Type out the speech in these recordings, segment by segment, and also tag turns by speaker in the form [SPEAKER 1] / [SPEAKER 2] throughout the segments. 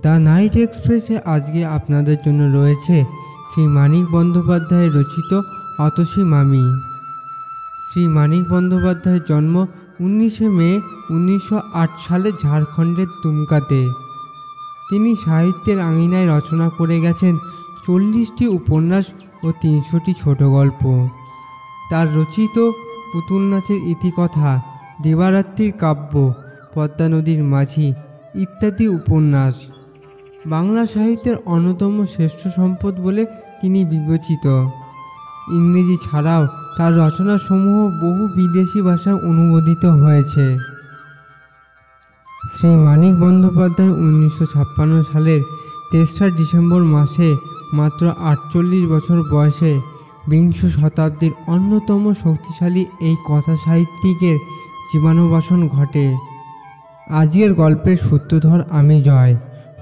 [SPEAKER 1] The night এক্সপ্রেসে আজকে আপনাদের জন্য রয়েছে শ্রী মানিক বন্দ্যোপাধ্যায় রচিত অতসী মামি। শ্রী মানিক বন্দ্যোপাধ্যায়ের জন্ম 19শে মে 1908 সালে ঝাড়খণ্ডের দুমকাতে। তিনি সাহিত্যের আঙিনায় রচনা করে গেছেন 40টি উপন্যাস ও 300টি ছোট গল্প। তার রচিত পুতুল নাচের ইতিকথা, দিবারাত্রির কাব্য, পদ্মা নদীর মাঝি ইত্যাদি উপন্যাস বাংলা সাহিত্যের অন্যতম শ্রেষ্ঠ সম্পদ বলে তিনি বিবেচিত। ইংরেজি ছাড়াও তার রচনাসমূহ বহু বিদেশি ভাষায় অনুবাদিত হয়েছে। শ্রী মানিক বন্দ্যোপাধ্যায় 1956 সালের 3রা ডিসেম্বর মাসে মাত্র 48 বছর বয়সে বিংশ শতাব্দীর অন্যতম শক্তিশালী এই কথা সাহিত্যিকের জীবনাবসান ঘটে। আজকের গল্পের সূত্রধর আমি জয়,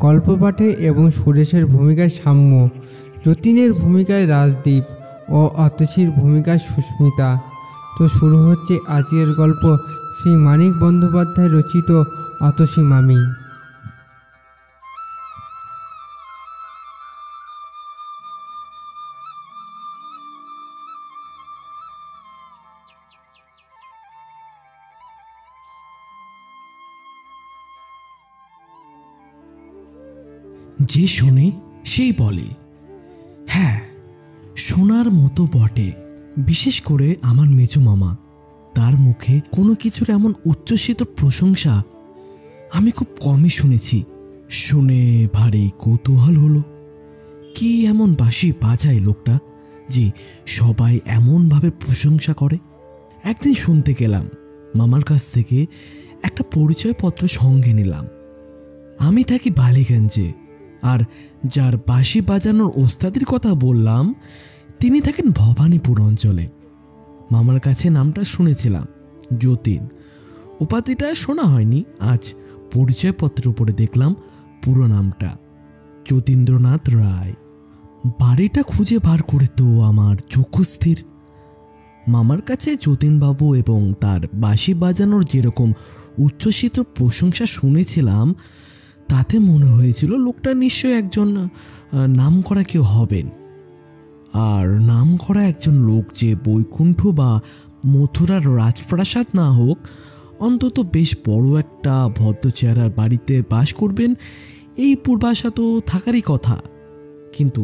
[SPEAKER 1] গল্প পাঠে এবং সুরেশের ভূমিকায় সাম্য, যতীনের ভূমিকায় রাজদীপ ও অতসীর ভূমিকায় সুস্মিতা। তো শুরু হচ্ছে আজকের গল্প শ্রী মানিক বন্দ্যোপাধ্যায় রচিত অতসী মামি।
[SPEAKER 2] যে শোনে সেই বলে, হ্যাঁ শোনার মতো বটে। বিশেষ করে আমার মেজো মামা, তার মুখে কোনো কিছুর এমন উচ্ছ্বসিত প্রশংসা আমি খুব কমই শুনেছি। শুনে ভারী কৌতূহল হলো, কি এমন বাঁশি বাজায় লোকটা যে সবাই এমনভাবে প্রশংসা করে। একদিন শুনতে গেলাম, মামার কাছ থেকে একটা পরিচয়পত্র সঙ্গে নিলাম। আমি থাকি বালিগঞ্জে, আর যার বাঁশি বাজানোর ওস্তাদের কথা বললাম তিনি থাকেন ভবানীপুর অঞ্চলে। মামার কাছে নামটা শুনেছিলাম, যতীন। উপাধিটা শোনা হয়নি, আজ পরিচয়পত্রের উপরে দেখলাম পুরো নামটা যতীন্দ্রনাথ রায়। বাড়িটা খুঁজে বার করে তো আমার চক্ষু স্থির। মামার কাছে যতীনবাবু এবং তার বাঁশি বাজানোর যেরকম উচ্ছ্বসিত প্রশংসা শুনেছিলাম, তাতে মনে হয়েছিল লোকটা নিশ্চয় একজন নামকরা কেউ হবেন। আর নামকরা একজন লোক যে বৈকুণ্ঠ বা মথুরার রাজপ্রাসাদ না হোক, অন্তত বেশ বড় একটা ভদ্র চেহারার বাড়িতে বাস করবেন, এই পূর্বাশা তো থাকারই কথা। কিন্তু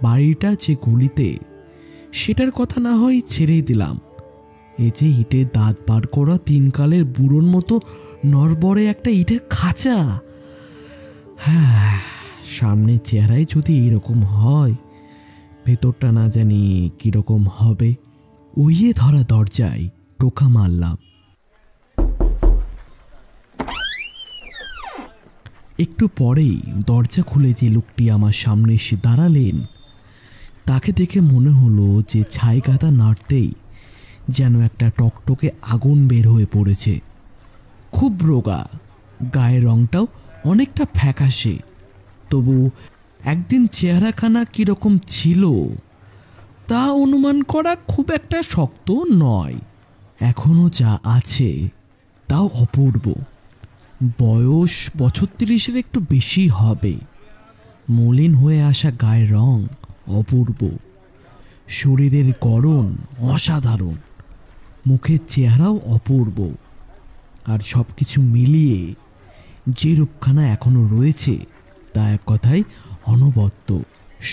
[SPEAKER 2] বাড়িটা যে গলিতে, সেটার কথা না হয় ছেড়েই দিলাম। এই যে ইটের দাঁত বার করা 3 কালের বুড়োর মতো নড়বড়ে একটা ইটের খাঁচা, হ্যাঁ সামনের চেহারায় যদি এরকম হয়, ভেতরটা না জানি কিরকম হবে। উইয়ে ধরা দরজায় টোকা মারলাম। একটু পরেই দরজা খুলে যে লোকটি আমার সামনে এসে দাঁড়ালেন, তাকে দেখে মনে হলো যে ছাই গাদা নাড়তেই যেন একটা টকটকে আগুন বের হয়ে পড়েছে। খুব রোগা, গায়ের রংটাও অনেকটা ফ্যাকাশে, তবু একদিন চেহারাখানা কীরকম ছিল তা অনুমান করা খুব একটা শক্ত নয়। এখনও যা আছে তাও অপূর্ব। বয়স বছর 30-এর একটু বেশি হবে। মলিন হয়ে আসা গায়ের রং অপূর্ব, শরীরের গড়ন অসাধারণ, মুখের চেহারাও অপূর্ব। আর সব কিছু মিলিয়ে যে রূপখানা এখনো রয়েছে তা এক কথায় অনবদ্য।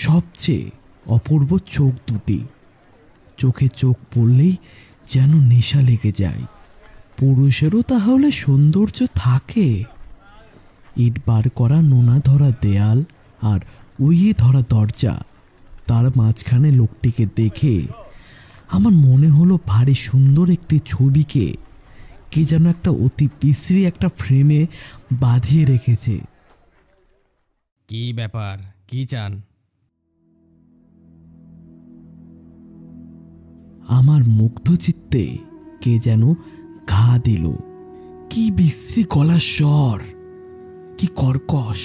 [SPEAKER 2] সবচেয়ে অপূর্ব চোখ দুটি, চোখে চোখ পড়লেই যেন নেশা লেগে যায়। পুরুষেরও তাহলে সৌন্দর্য থাকে। ইট বার করা নোনা ধরা দেয়াল আর উইয়ে ধরা দরজা, তার মাঝখানে লোকটিকে দেখে আমার মনে হলো ভারী সুন্দর একটি ছবিকে কে যেন একটা অতি বিশ্রী একটা ফ্রেমে বাঁধিয়ে রেখেছে।
[SPEAKER 3] কি ব্যাপার, কি চান?
[SPEAKER 2] আমার মুগ্ধ চিত্তে কে যেন ঘা দিল। কি বিশ্রী গলার স্বর, কি কর্কশ।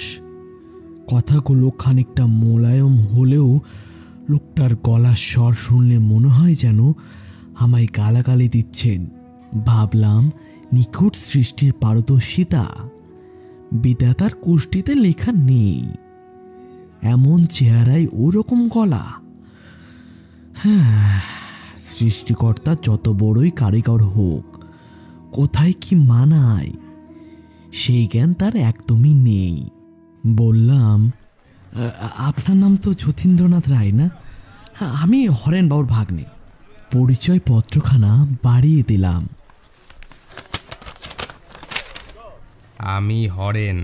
[SPEAKER 2] কথাগুলো খানিকটা মোলায়েম হলেও লোকটার গলার স্বর শুনলে মনে হয় যেন আমায় গালাগালি দিচ্ছেন। ভাবলাম নিখুঁত সৃষ্টির পারদর্শিতা। বিধাতার কুষ্টিতে লেখা নেই, এমন চেহারায় ওরকম গলা। হ্যাঁ, সৃষ্টিকর্তা যত বড়ই কারিগর হোক, কোথায় কি মানায় সেই জ্ঞান তার একদমই নেই। বললাম, আপনার নাম তো যতীন্দ্রনাথ রায় না? আমি হরেন বাবুর ভাগ্নে। পরিচয়পত্রখানা বাড়িয়ে দিলাম।
[SPEAKER 3] আমি হরেন,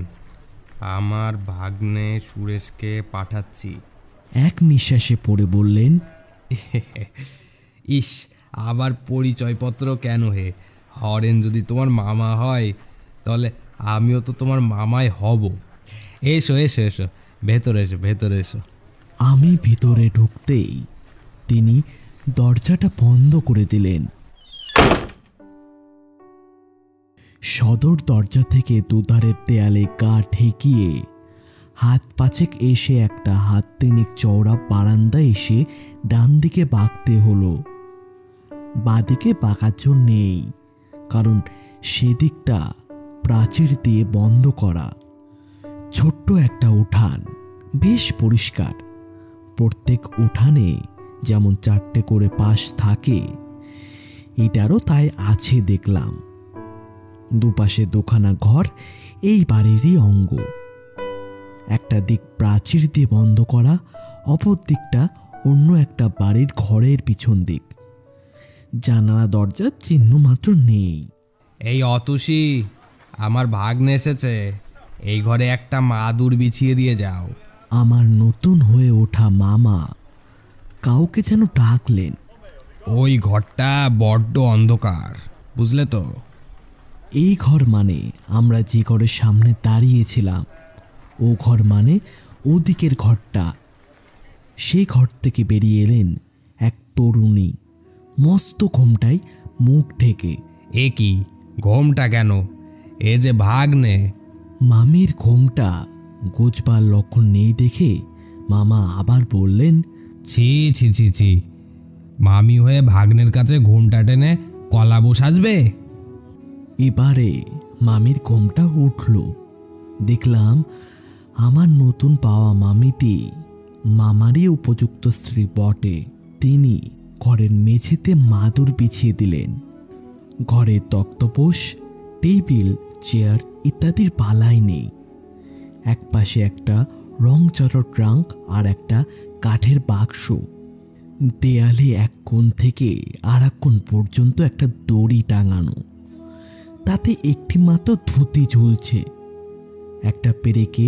[SPEAKER 3] আমার ভাগ্নে সুরেশকে পাঠাচ্ছি।
[SPEAKER 2] এক নিঃশ্বাসে পড়ে বললেন,
[SPEAKER 3] ইস, আবার পরিচয়পত্র কেন হে? হরেন যদি তোমার মামা হয়, তাহলে আমিও তো তোমার মামাই হব। এসো এসো এসো, ভেতরে এসো, ভেতরে এসো।
[SPEAKER 2] আমি ভিতরে ঢুকতেই তিনি দরজাটা বন্ধ করে দিলেন। সদর দরজা থেকে দুধারের দেয়ালে গা ঠেকিয়ে হাত পাঁচেক এসে একটা হাত তিনেক চওড়া বারান্দা এসে ডান দিকে বাঁকতে হলো। বাঁদিকে বাঁকার জন্য নেই, কারণ সেদিকটা প্রাচীর দিয়ে বন্ধ করা। ছোট্ট একটা উঠান, বেশ পরিষ্কার। প্রত্যেক উঠানে যেমন 4টে করে পাশ থাকে, এটারও তাই আছে দেখলাম। দুপাশে দুখানা ঘর এই বাড়িরই অঙ্গ। একটা দিক প্রাচীর দিয়ে বন্ধ করা, অপর দিকটা অন্য একটা বাড়ির ঘরের পিছন দিক। জানালা দরজার চিহ্ন মাত্র নেই।
[SPEAKER 3] এই অতুষী, আমার ভাগ্নে এসেছে, এই ঘরে একটা মাদুর বিছিয়ে দিয়ে যাও।
[SPEAKER 2] আমার নতুন হয়ে ওঠা মামা কাউকে যেন ডাকলেন।
[SPEAKER 3] ওই ঘরটা বড্ড অন্ধকার, বুঝলে তো?
[SPEAKER 2] এই ঘর মানে আমরা যে ঘরের সামনে দাঁড়িয়েছিলাম, ও ঘর মানে ওদিকের ঘরটা। সেই ঘর থেকে বেরিয়ে এলেন এক তরুণী, মস্ত ঘোমটায় মুখ ঢেকে।
[SPEAKER 3] এ কি ঘোমটা কেন? এ যে ভাগ্নে।
[SPEAKER 2] মামির ঘোমটা গোছবার লক্ষণ নেই দেখে মামা আবার বললেন,
[SPEAKER 3] ছি ছি ছি ছি, মামি হয়ে ভাগ্নের কাছে ঘোমটা টেনে কলাবো সাজবে?
[SPEAKER 2] এবারে মামির ঘোমটা উঠল। দেখলাম আমার নতুন পাওয়া মামিটি মামারই উপযুক্ত স্ত্রী বটে। তিনি ঘরের মেঝেতে মাদুর বিছিয়ে দিলেন। ঘরে তক্তপোষ, টেবিল, চেয়ার ইত্যাদির পালাই নেই। একপাশে একটা রংচটা ট্রাঙ্ক আর একটা কাঠের বাক্স। দেয়ালে এক কোণ থেকে আর এক কোণ পর্যন্ত একটা দড়ি টাঙানো, তাতে একটি মাত্র ধুতি ঝুলছে। একটা পেরেকে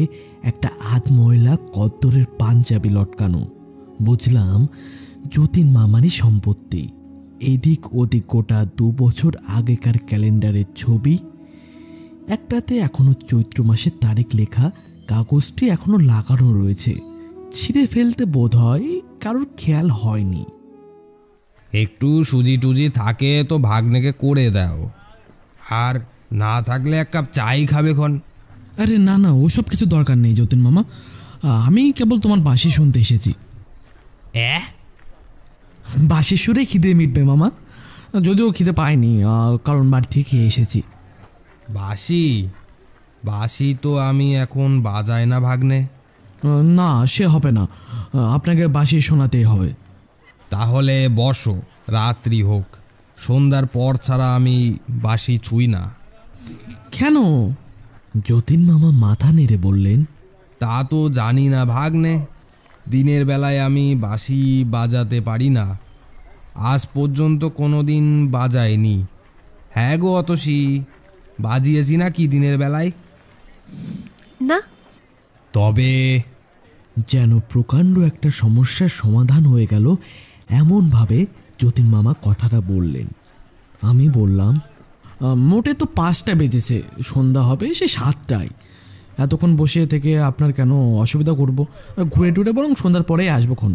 [SPEAKER 2] একটা আধময়লা কদ্দরের পাঞ্জাবি লটকানো। বুঝলাম যতীন মামারই সম্পত্তি। এদিক ওদিক গোটা 2 বছর আগেকার ক্যালেন্ডারের ছবি। একটাতে এখনো চৈত্র মাসের তারিখ লেখা, কাগজটি এখনো লাগানো রয়েছে। ছিঁড়ে ফেলতে বোধ হয় কারোর খেয়াল হয়নি।
[SPEAKER 3] একটু সুজি টুজি থাকে তো ভাগ্নেকে করে দাও, আর না থাকলে এক কাপ চাই খাবে খন।
[SPEAKER 4] আরে না না, ওসব কিছু দরকার নেই যতীন মামা, আমি কেবল তোমার বাঁশি শুনতে এসেছি। বাঁশি সুরে খিদে মিটবে মামা, যদিও খিদে পাইনি, কারণ বাড়ি থেকে এসেছি।
[SPEAKER 3] বাঁশি? বাঁশি তো আমি এখন বাজাই না ভাগ্নে।
[SPEAKER 4] না, সে হবে না, আপনাকে বাঁশি শোনাতেই হবে।
[SPEAKER 3] তাহলে বসো, রাত্রি হোক, সন্ধ্যার পর ছাড়া আমি বাঁশি ছুঁই না।
[SPEAKER 4] কেন?
[SPEAKER 2] যতীন মামা মাথা নেড়ে বললেন,
[SPEAKER 3] তা তো জানি না ভাগ্নে, দিনের বেলায় আমি বাঁশি বাজাতে পারি না, আজ পর্যন্ত কোনো দিন বাজাইনি। হ্যাঁ গো অতসী, বাজিয়েছি না কি দিনের বেলায়?
[SPEAKER 5] না।
[SPEAKER 3] তবে
[SPEAKER 2] যেন প্রকাণ্ড একটা সমস্যার সমাধান হয়ে গেল এমনভাবে যতীন মামা কথাটা বললেন। আমি বললাম,
[SPEAKER 4] মোটে তো 5টা বেজেছে, সন্ধ্যা হবে সে 7টায়। এতক্ষণ বসে থেকে আপনার কেন অসুবিধা করব? ঘুরে টুরে বরং সন্ধ্যার পরেই আসবোক্ষণ।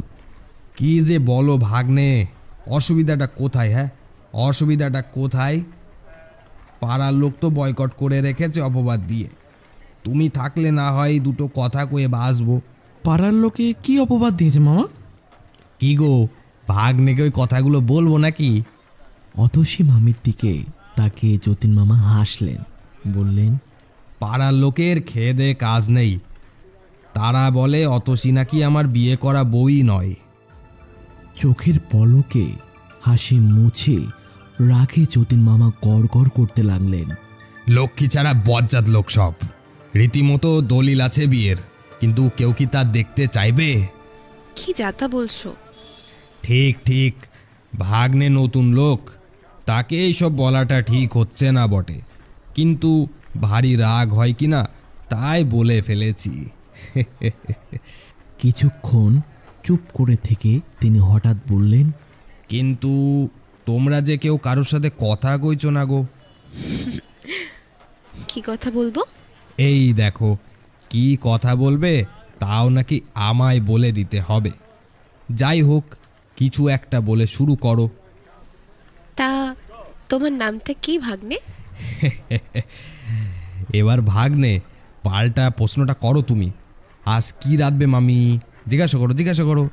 [SPEAKER 3] কি যে বলো ভাগ্নে, অসুবিধাটা কোথায়? হ্যাঁ, অসুবিধাটা কোথায়? পাড়ার লোক তো বয়কট করে রেখেছে অপবাদ দিয়ে। তুমি থাকলে না হয় দুটো কথা কয়ে বাসবো।
[SPEAKER 4] পাড়ার লোকে কি অপবাদ দিয়েছে মামা?
[SPEAKER 3] কি গো, ভাগ্নেকে ওই কথাগুলো বলবো নাকি?
[SPEAKER 2] অতসী মামির দিকে তাকিয়ে যতীন মামা হাসলেন, বললেন,
[SPEAKER 3] পাড়ার লোকের খেয়ে দেয়ে কাজ নেই। তারা বলে অতসী নাকি আমার বিয়ে করা বই নয়।
[SPEAKER 2] চোখের পলকে হাসি মুছে রাগে যতীন মামা গড় গড় করতে লাগলেন।
[SPEAKER 3] লক্ষ্মী ছাড়া বজ্জাত লোক সব। রীতিমতো দলিল আছে বিয়ের, কিন্তু কেউ কি তা দেখতে চাইবে?
[SPEAKER 5] কি যাতা বলছো?
[SPEAKER 3] ঠিক ঠিক, ভাগ্নে নতুন লোক, তাকে এইসব বলাটা ঠিক হচ্ছে না বটে, কিন্তু ভারী রাগ হয় কি না তাই বলে ফেলেছি।
[SPEAKER 2] কিছুক্ষণ চুপ করে থেকে তিনি হঠাৎ বললেন,
[SPEAKER 3] কিন্তু তোমরা যে কেউ কারোর সাথে কথা কইছো না গো।
[SPEAKER 5] কি কথা বলবো?
[SPEAKER 3] এই দেখো, কি কথা বলবে তাও নাকি আমায় বলে দিতে হবে। যাই হোক, কিছু একটা বলে শুরু করো।
[SPEAKER 5] তা তোমার নামটা কি ভাগ্নে?
[SPEAKER 3] এবার ভাগ্নে পাল্টা প্রশ্নটা করো তুমি। আজ কি রাঁধবে মামি? জিজ্ঞাসা করো, জিজ্ঞাসা করো।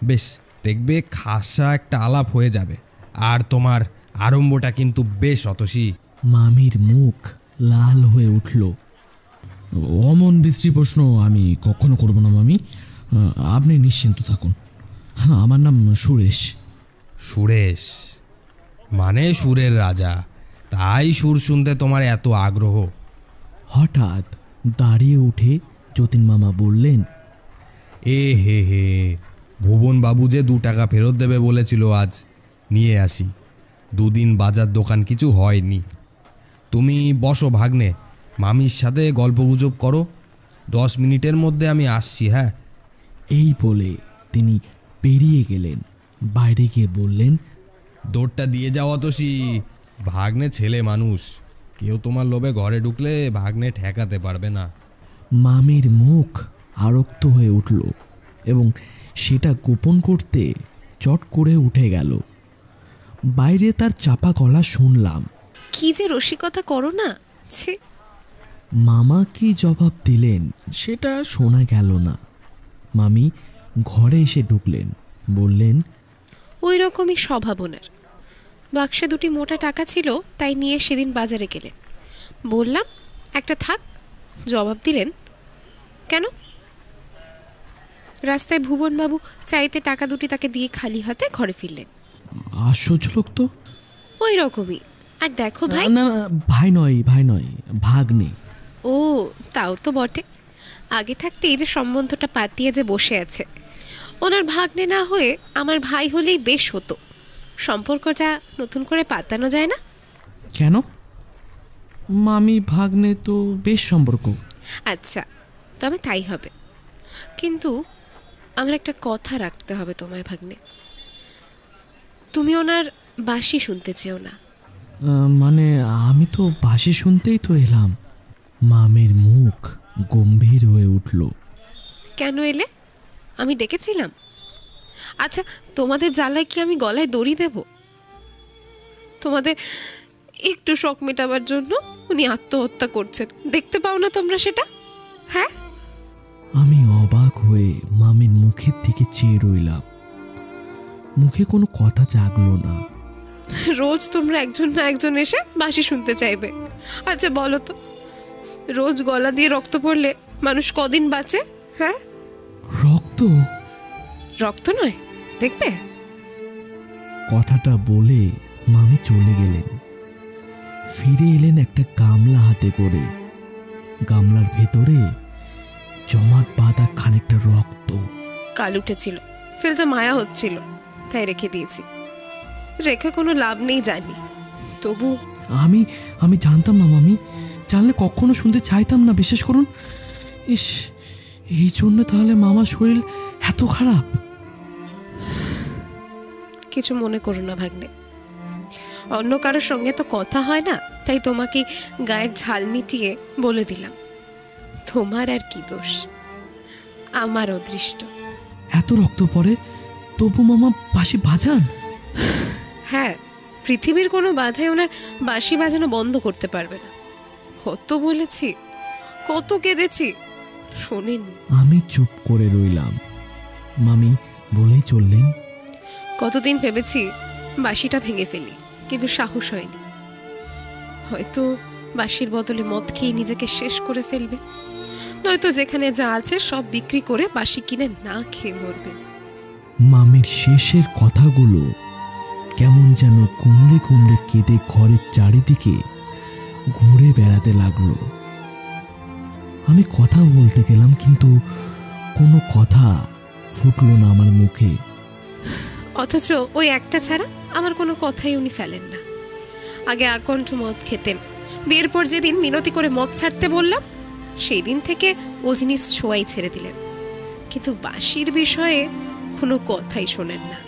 [SPEAKER 3] বেশ, দেখবে খাসা একটা আলাপ হয়ে যাবে। আর তোমার আরম্ভটা কিন্তু বেশ অতসী।
[SPEAKER 2] মামির মুখ লাল হয়ে উঠল।
[SPEAKER 4] অমন বিশ্রী প্রশ্ন আমি কখনো করব না মামি, আপনি নিশ্চিন্ত থাকুন। আমার নাম সুরেশ।
[SPEAKER 3] সুরেশ মানে সুরের রাজা, তাই সুর শুনতে তোমার এত আগ্রহ।
[SPEAKER 2] হঠাৎ দাঁড়িয়ে উঠে যতীন মামা বললেন,
[SPEAKER 3] এ হে হে, ভুবন বাবু যে 2 টাকা ফেরত দেবে বলেছিল, আজ নিয়ে আসি। 2 দিন বাজার দোকান কিছু হয়নি। তুমি বসো ভাগ্নে, মামির সাথে গল্পগুজব করো। 10 মিনিটের মধ্যে আমি আসছি। হ্যাঁ।
[SPEAKER 2] এই বলে তিনি পেরিয়ে গেলেন। বাইরে গিয়ে বললেন,
[SPEAKER 3] দৌড়টা দিয়ে যাও অতসী, ভাগ্নে ছেলে মানুষ, কেউ তোমার লোভে ঘরে ঢুকলে ভাগ্নে ঠেকাতে পারবে না।
[SPEAKER 2] মামির মুখ আরক্ত হয়ে উঠল এবং সেটা গোপন করতে চট করে উঠে গেল। বাইরে তার চাপা গলা শুনলাম।
[SPEAKER 5] কি যে রসিকতা করো না, ছি।
[SPEAKER 2] মামা কি জবাব দিলেন সেটা শোনা গেল না। মামি ঘরে এসে ঢুকলেন, বললেন,
[SPEAKER 5] ওই রকমই স্বভাব ওনার। বাক্সে 2টি মোটা টাকা ছিল, তাই নিয়ে সেদিন বাজারে গেলেন। বললাম একটা থাক, জবাব দিলেন কেন? রাস্তায় ভুবনবাবু চাইতে টাকা 2টি তাকে দিয়ে খালি হাতে ঘরে ফিরলেন।
[SPEAKER 2] আশ্চর্য লোক তো।
[SPEAKER 5] ওই রকমই। আর দেখো ভাই।
[SPEAKER 2] না না, ভাই নয়, ভাগ্নে।
[SPEAKER 5] ও, তাও তো বটে। আগে থাকতে এই যে সম্বন্ধটা পাতিয়ে যে বসে আছে, ওনার ভাগ্নে না হয়ে আমার ভাই হলেই বেশ হতো। সম্পর্কটা নতুন করে পাতানো যায় না?
[SPEAKER 4] কেন? মামি ভাগ্নে তো বেশ সম্পর্ক।
[SPEAKER 5] আচ্ছা, তবে তাই হবে, কিন্তু আমার একটা কথা রাখতে হবে তোমায় ভাগ্নে। তুমি ওনার বাঁশি শুনতে চেও না।
[SPEAKER 2] মানে আমি তো বাঁশি শুনতেই তো এলাম। মামির মুখ গম্ভীর হয়ে উঠল।
[SPEAKER 5] কেন এলে? আমি ডেকেছিলাম? আচ্ছা, তোমাদের জ্বালায় কি আমি গলায় দড়ি দেব? তোমাদের একটু শখ মেটাবার জন্য উনি আত্মহত্যা করছেন, দেখতে পাও না তোমরা সেটা? হ্যাঁ।
[SPEAKER 2] আমি অবাক হয়ে মামির মুখের দিকে চেয়ে রইলাম। মুখে কোনো কথা জাগলো না।
[SPEAKER 5] রোজ তোমরা একজন না একজন এসে বাঁশি শুনতে চাইবে। আচ্ছা বলো তো, রোজ গলা দিয়ে রক্ত পড়লে মানুষ কদিন বাঁচে? হ্যাঁ,
[SPEAKER 2] রক্ত?
[SPEAKER 5] রক্ত নয়, দেখবে।
[SPEAKER 2] কথাটা বলে মামি চলে গেলেন। ফিরে এলেন একটা গামলা হাতে করে। গামলার ভেতরে জমাট বাঁধা খানিকটা রক্ত।
[SPEAKER 5] কাল উঠেছিল, ফেলতে মায়া হচ্ছিল, তাই রেখে দিয়েছি। রেখে কোনো লাভ নেই জানি, তবু।
[SPEAKER 2] আমি জানতাম না মামি, জানলে কখনো শুনতে চাইতাম না, বিশ্বাস করুন। ইস, এই জন্য তাহলে মামার শরীর এত খারাপ?
[SPEAKER 5] কিছু মনে করো না ভাগ্নে, অন্য কারোর সঙ্গে তো কথা হয় না, তাই তোমাকে গায়ের ঝাল মিটিয়ে বলে দিলাম। তোমার আর কি দোষ, আমার অদৃষ্ট।
[SPEAKER 2] এত রক্ত পড়ে তবু মামা বাঁশি বাজান?
[SPEAKER 5] হ্যাঁ, পৃথিবীর কোনো বাধাই ওনার বাঁশি বাজানো বন্ধ করতে পারবে না। কত বলেছি, কত কেঁদেছি, শোনেন।
[SPEAKER 2] আমি চুপ করে রইলাম। মামি বলেই চললেন,
[SPEAKER 5] কতদিন ভেবেছি বাঁশিটা ভেঙে ফেলি, কিন্তু সাহস হয়নি। হয়তো বাসির বদলে মদ খেয়ে নিজেকে শেষ করে ফেলবে, নয়তো যেখানে যা আছে সব বিক্রি করে বাসি কিনে না খেয়ে মরবে।
[SPEAKER 2] মামির শেষের কথাগুলো কেমন যেন কুমড়ে কুমড়ে কেঁদে ঘরের চারিদিকে ঘুরে বেড়াতে লাগলো। আমি কথা বলতে গেলাম, কিন্তু কোনো কথা ফুটলো না আমার মুখে।
[SPEAKER 5] অথচ ওই একটা ছাড়া আমার কোনো কথাই উনি ফেলেন না। আগে আকণ্ঠ মদ খেতেন, বিয়ের পর যেদিন মিনতি করে মদ ছাড়তে বললাম সেই দিন থেকে ও জিনিস ছোঁয়াই ছেড়ে দিলেন, কিন্তু বাঁশির বিষয়ে কোনো কথাই শোনেন না।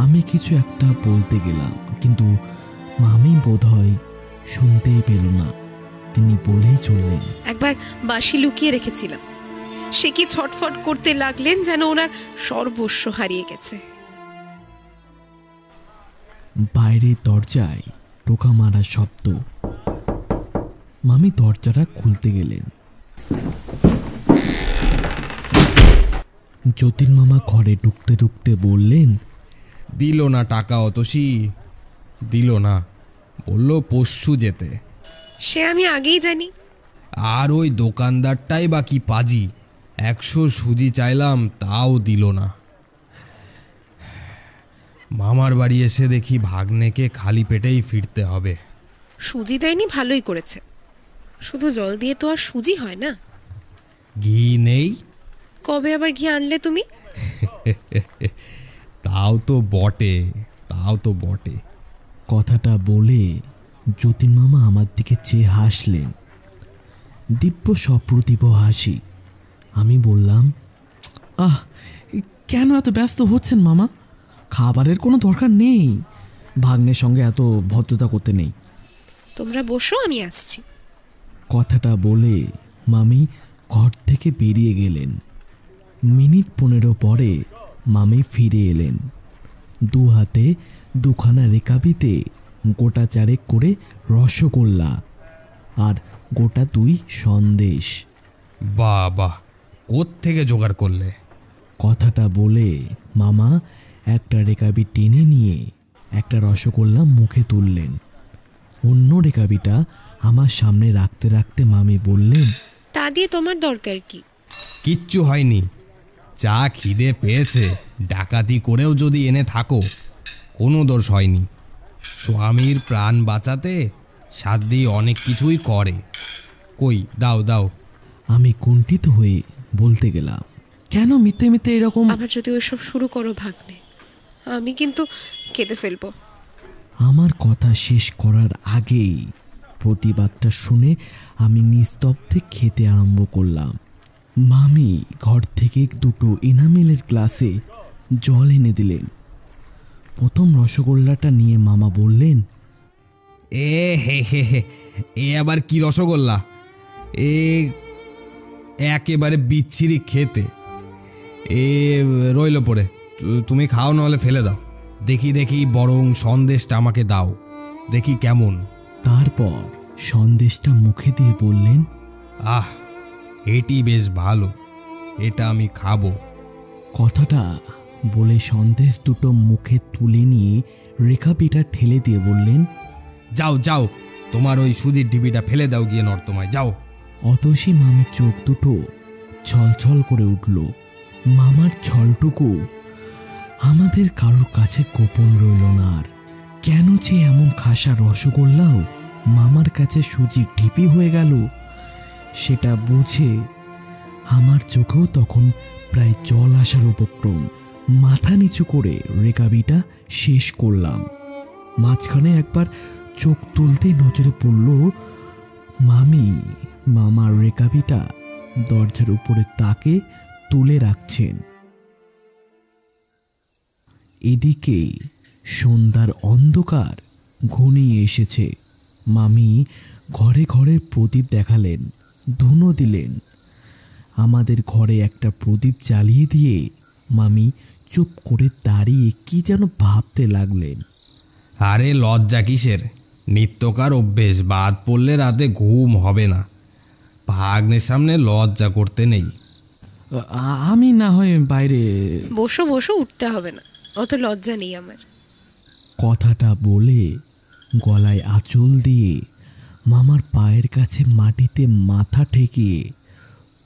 [SPEAKER 2] আমি কিছু একটা বলতে গেলাম, কিন্তু মামি বোধহয় শুনতেই পেল না। তিনি বলেই চললেন,
[SPEAKER 5] একবার বাঁশি লুকিয়ে রেখেছিলাম, সে কি ছটফট করতে লাগলেন যেন ওনার সর্বস্ব হারিয়ে গেছে।
[SPEAKER 2] বাইরে দরজায় টোকা মারা শব্দ। মামি দরজাটা খুলতে গেলেন। যতীন মামা ঘরে ঢুকতে ঢুকতে বললেন,
[SPEAKER 3] দিল না টাকা অতসী, দিল না, বলল পরশু যেতে।
[SPEAKER 5] সে আমি আগেই জানি।
[SPEAKER 3] আর ওই দোকানদারটাই বা কি পাজি, 100 সুজি চাইলাম তাও দিল না। মামার বাড়ি এসে দেখি ভাগ্নেকে খালি পেটেই ফিরতে হবে।
[SPEAKER 5] সুজি দেয়নি, ভালোই করেছে। শুধু জল দিয়ে তো আর সুজি হয় না।
[SPEAKER 3] ঘি নেই?
[SPEAKER 5] কবে আবার ঘি আনলে তুমি?
[SPEAKER 3] তাও তো বটে, তাও তো বটে।
[SPEAKER 2] কথাটা বলে যতীন মামা আমার দিকে চেয়ে হাসলেন, দিব্য সপ্রতিভ হাসি। আমি বললাম,
[SPEAKER 4] আহ, কেন এত ব্যস্ত হচ্ছেন মামা? খাবারের কোনো দরকার নেই, ভাগ্নের সঙ্গে এত ভদ্রতা করতে নেই।
[SPEAKER 5] তোমরা বসো, আমি আসছি।
[SPEAKER 2] কথাটা বলে মামি ঘর থেকে বেরিয়ে গেলেন। মিনিট 15 পরে মামি ফিরে এলেন। দু হাতে দুখানা রেকাবিতে গোটা 4 করে রসগোল্লা আর গোটা 2 সন্দেশ।
[SPEAKER 3] বাহ বাহ, কোত্থেকে জোগাড় করলে?
[SPEAKER 2] কথাটা বলে মামা একটা রেকাবি টেনে নিয়ে একটা রসগোল্লা মুখে তুললেন। অন্য রেকাবিটা আমার সামনে রাখতে রাখতে মামি বললেন,
[SPEAKER 5] তা দিয়ে তোমার দরকার কি?
[SPEAKER 3] কিচ্ছু হয়নি, চা খিদে পেয়েছে, ডাকাতি করেও যদি এনে থাকো কোনো দোষ হয়নি। স্বামীর প্রাণ বাঁচাতে সাধ্য অনেক কিছুই করে। কই দাও দাও।
[SPEAKER 2] আমি কুণ্ঠিত হয়ে বলতে গেলাম,
[SPEAKER 4] কেন মিথ্যে মিথ্যে এরকম?
[SPEAKER 5] আবার যদি ওইসব শুরু করো ভাগ্নে, আমি কিন্তু কেঁদে ফেলবো।
[SPEAKER 2] আমার কথা শেষ করার আগেই প্রতিবাদটা শুনে আমি নিস্তব্ধে খেতে আরম্ভ করলাম। মামি ঘর থেকে 2টো এনামেলের গ্লাসে জল এনে দিলেন। প্রথম রসগোল্লাটা নিয়ে মামা বললেন,
[SPEAKER 3] এ হে হে হে, এ আবার কি রসগোল্লা? এ একেবারে বিচ্ছিরি খেতে। এ রইল পড়ে, তুমি খাও, নাহলে ফেলে দাও। দেখি দেখি বরং সন্দেশটা আমাকে দাও, দেখি কেমন।
[SPEAKER 2] তারপর সন্দেশটা মুখে দিয়ে বললেন,
[SPEAKER 3] আহ, এটি বেশ ভালো, এটা আমি খাবো।
[SPEAKER 2] কথাটা বলে সন্দেশ 2টো মুখে তুলে নিয়ে রেখাপিটা ঠেলে দিয়ে বললেন,
[SPEAKER 3] যাও যাও, তোমার ওই সুজির ডিবিটা ফেলে দাও গিয়ে নর্দমায়, যাও।
[SPEAKER 2] অতসী মামির চোখ দুটো ছলছল করে উঠল। মামার ছলটুকু আমাদের কারোর কাছে গোপন রইল না। আর কেন যে এমন খাসা রসগোল্লাও মামার কাছে সুজির ঢিপি হয়ে গেল, সেটা বুঝে আমার চোখেও তখন প্রায় জল আসার উপক্রম। মাথা নিচু করে রেকাবিটা শেষ করলাম। মাঝখানে একবার চোখ তুলতেই নজরে পড়ল মামি মামার রেকাবিটা দরজার উপরে তাকে তুলে রাখছেন। এদিকে সন্ধ্যার অন্ধকার ঘনিয়ে এসেছে। মামি ঘরে ঘরে প্রদীপ দেখালেন, ধুনো দিলেন। আমাদের ঘরে একটা প্রদীপ জ্বালিয়ে দিয়ে মামি চুপ করে দাঁড়িয়ে কি যেন ভাবতে লাগলেন।
[SPEAKER 3] আরে লজ্জা কিসের? নিত্যকার অভ্যেস, বাদ পড়লে রাতে ঘুম হবে না। ভাগ্নের সামনে লজ্জা করতে নেই।
[SPEAKER 4] আমি না হয় বাইরে।
[SPEAKER 5] বসো বসো, উঠতে হবে না, অত লজ্জা নেই আমার।
[SPEAKER 2] কথাটা বলে গলায় আঁচল দিয়ে মামার পায়ের কাছে মাটিতে মাথা ঠেকিয়ে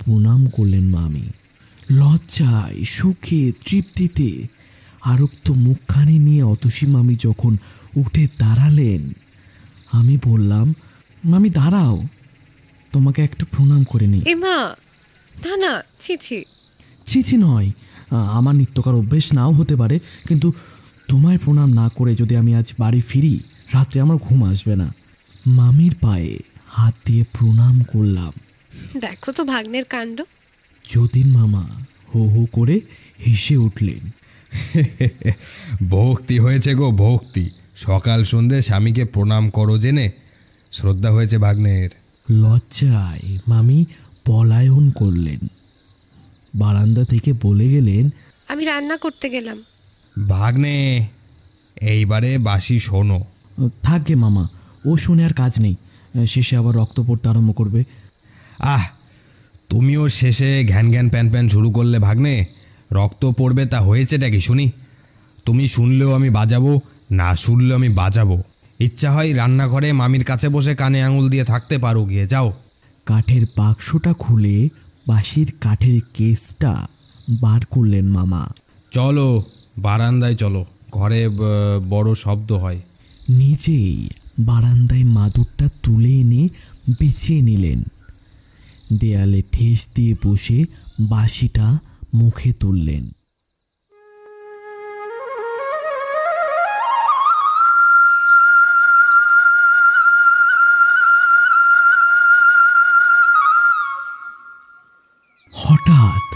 [SPEAKER 2] প্রণাম করলেন মামি। লজ্জায়, সুখে, তৃপ্তিতে আরক্ত মুখখানি নিয়ে অতসী মামি যখন উঠে দাঁড়ালেন, আমি বললাম, মামি দাঁড়াও, তোমাকে একটু প্রণাম করে নিই।
[SPEAKER 5] এমা, না না, ছি ছি।
[SPEAKER 2] ছি নয়, আমার নিত্যকার অভ্যেস নাও হতে পারে, কিন্তু তোমায় প্রণাম না করে যদি আমি আজ বাড়ি ফিরি, রাত্রে আমার ঘুম আসবে না। মামির পায়ে হাত দিয়ে প্রণাম করলাম।
[SPEAKER 5] দেখো তো ভাগ্নের কাণ্ড।
[SPEAKER 2] যতীন মামা হো হো করে হেসে উঠলেন।
[SPEAKER 3] ভক্তি হয়েছে গো, ভক্তি। সকাল সন্ধ্যে স্বামীকে প্রণাম করো জেনে শ্রদ্ধা হয়েছে ভাগ্নের।
[SPEAKER 2] লজ্জায় মামি পলায়ন করলেন। বারান্দা থেকে বলে গেলেন,
[SPEAKER 5] আমি রান্না করতে গেলাম।
[SPEAKER 3] ভাগ্নে, এইবারে বাসি শোনো।
[SPEAKER 2] থাকবে মামা, ও শুনে আর কাজ নেই, শেষে আবার রক্ত পড়তে আরম্ভ করবে।
[SPEAKER 3] আহ, তুমিও শেষে ঘ্যান ঘ্যান প্যান প্যান শুরু করলে ভাগ্নে। রক্ত পড়বে তা হয়েছেটা কি শুনি? তুমি শুনলেও আমি বাজাবো, না শুনলেও আমি বাজাবো। ইচ্ছা হয় রান্নাঘরে মামির কাছে বসে কানে আঙুল দিয়ে থাকতে পারো, গিয়ে যাও।
[SPEAKER 2] কাঠের বাক্সটা খুলে বাঁশির কাঠের কেসটা বার করলেন মামা।
[SPEAKER 3] চলো বারান্দায় চলো, ঘরে বড় শব্দ হয়।
[SPEAKER 2] নিজেই বারান্দায় মাদুরটা তুলে এনে বিছিয়ে নিলেন। দেয়ালে ঠেস দিয়ে বসে বাঁশিটা মুখে তুললেন। হঠাৎ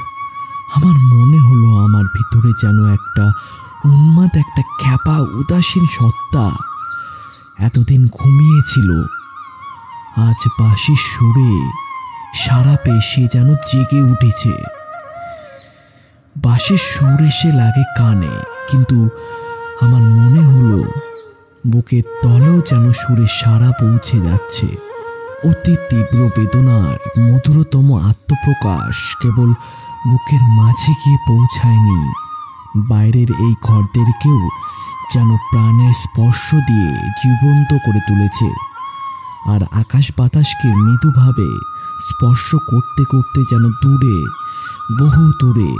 [SPEAKER 2] আমার মনে হলো আমার ভিতরে যেন একটা উন্মাদ, একটা খ্যাপা উদাসীন সত্তা এতদিন ঘুমিয়েছিল, আজ বাঁশির সুরে সারা পেয়ে সে যেন জেগে উঠেছে। বাঁশির সুর এসে লাগে কানে, কিন্তু আমার মনে হলো বুকের তলেও যেন সুরের সাড়া পৌঁছে যাচ্ছে। অতি তীব্র বেদনার মধুরতম আত্মপ্রকাশ কেবল বুকের মাঝে গিয়ে পৌঁছায়নি, বাইরের এই ঘরদেরকেও যেন প্রাণের স্পর্শ দিয়ে জীবন্ত করে তুলেছে। আর আকাশ বাতাসকে মৃদুভাবে স্পর্শ করতে করতে যেন দূরে, বহু দূরে,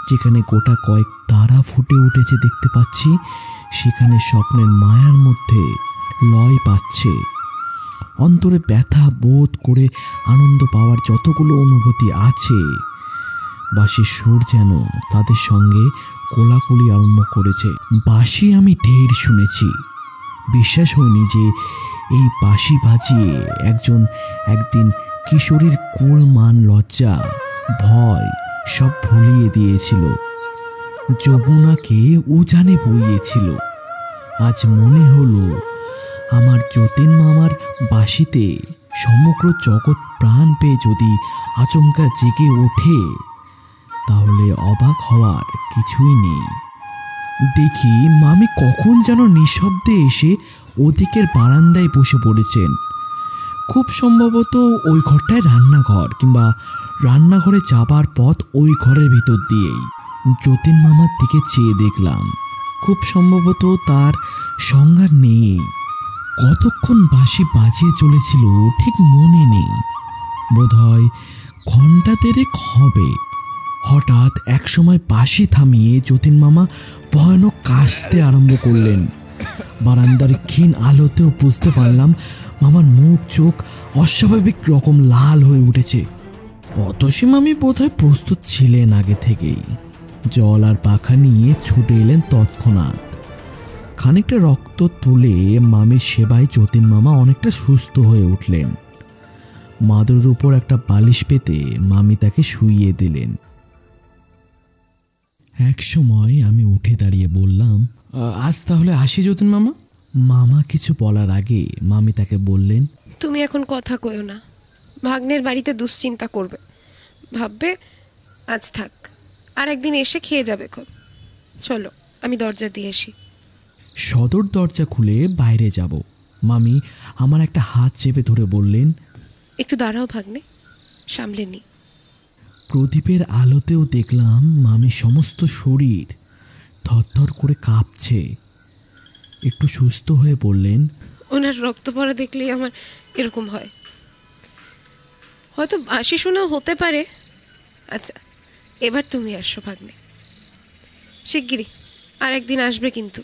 [SPEAKER 2] যেখানে গোটা কয়েক তারা ফুটে উঠেছে দেখতে পাচ্ছি, সেখানে স্বপ্নের মায়ার মধ্যে লয় পাচ্ছে। অন্তরে ব্যথা বোধ করে আনন্দ পাওয়ার যতগুলো অনুভূতি আছে, বাঁশির সুর যেন তাদের সঙ্গে কোলাকুলি আরম্ভ করেছে। বাঁশি আমি ঢের শুনেছি, বিশ্বাস হয়নি যে এই বাঁশি বাজিয়ে একদিন কিশোরীর কুল, মান, লজ্জা, ভয় সব ভুলিয়ে দিয়েছিল, যমুনাকে উজানে বইয়েছিল। আজ মনে হলো আমার যতীন মামার বাঁশিতে সমগ্র জগৎ প্রাণ পেয়ে যদি আচমকা জেগে ওঠে, তাহলে অবাক হওয়ার কিছুই নেই। দেখি মামি কখন যেন নিঃশব্দে এসে ওদিকের বারান্দায় বসে পড়েছেন। খুব সম্ভবত ওই ঘরটায় রান্নাঘর, কিংবা রান্নাঘরে যাবার পথ ওই ঘরের ভিতর দিয়েই। যতীন মামার দিকে চেয়ে দেখলাম, খুব সম্ভবত তার সংজ্ঞা নেই। কতক্ষণ বাঁশি বাজিয়ে চলেছিল ঠিক মনে নেই, বোধহয় ঘণ্টা দেড়েক হবে। হঠাৎ একসময় বাঁশি থামিয়ে যতীন মামা ভয়ানক কাশতে আরম্ভ করলেন। বারান্দার ক্ষীণ আলোতেও বুঝতে পারলাম মামার মুখ চোখ অস্বাভাবিক রকম লাল হয়ে উঠেছে। অতসী মামি বোধহয় প্রস্তুত ছিলেন আগে থেকেই, জল আর পাখা নিয়ে ছুটে এলেন তৎক্ষণাৎ। খানিকটা রক্ত তুলে মামির সেবায় যতীন মামা অনেকটা সুস্থ হয়ে উঠলেন। মাদুরের উপর একটা বালিশ পেতে মামি তাকে শুইয়ে দিলেন। এক সময় আমি উঠে দাঁড়িয়ে বললাম, আজ তাহলে আসি যতীন মামা। মামা কিছু বলার আগে মামি তাকে বললেন,
[SPEAKER 5] তুমি এখন কথা কইও না, ভাগ্নের বাড়িতে দুশ্চিন্তা করবে, ভাববে আজ থাক, আর একদিন এসে খেয়ে যাবে খুব। চলো আমি দরজা দিয়ে আসি।
[SPEAKER 2] সদর দরজা খুলে বাইরে যাব। মামি আমার একটা হাত চেপে ধরে বললেন,
[SPEAKER 5] একটু দাঁড়াও ভাগ্নে, সামলে নি।
[SPEAKER 2] প্রদীপের আলোতেও দেখলাম মামির সমস্ত শরীর থরথর করে কাঁপছে। একটু সুস্থ হয়ে বললেন,
[SPEAKER 5] ওনার রক্ত পড়া দেখলেই আমার এরকম হয়। হয়তো বাসি শোনাও হতে পারে। আচ্ছা, এবার তুমি আসো ভাগ্নে, শিগগিরই আর একদিন আসবে কিন্তু।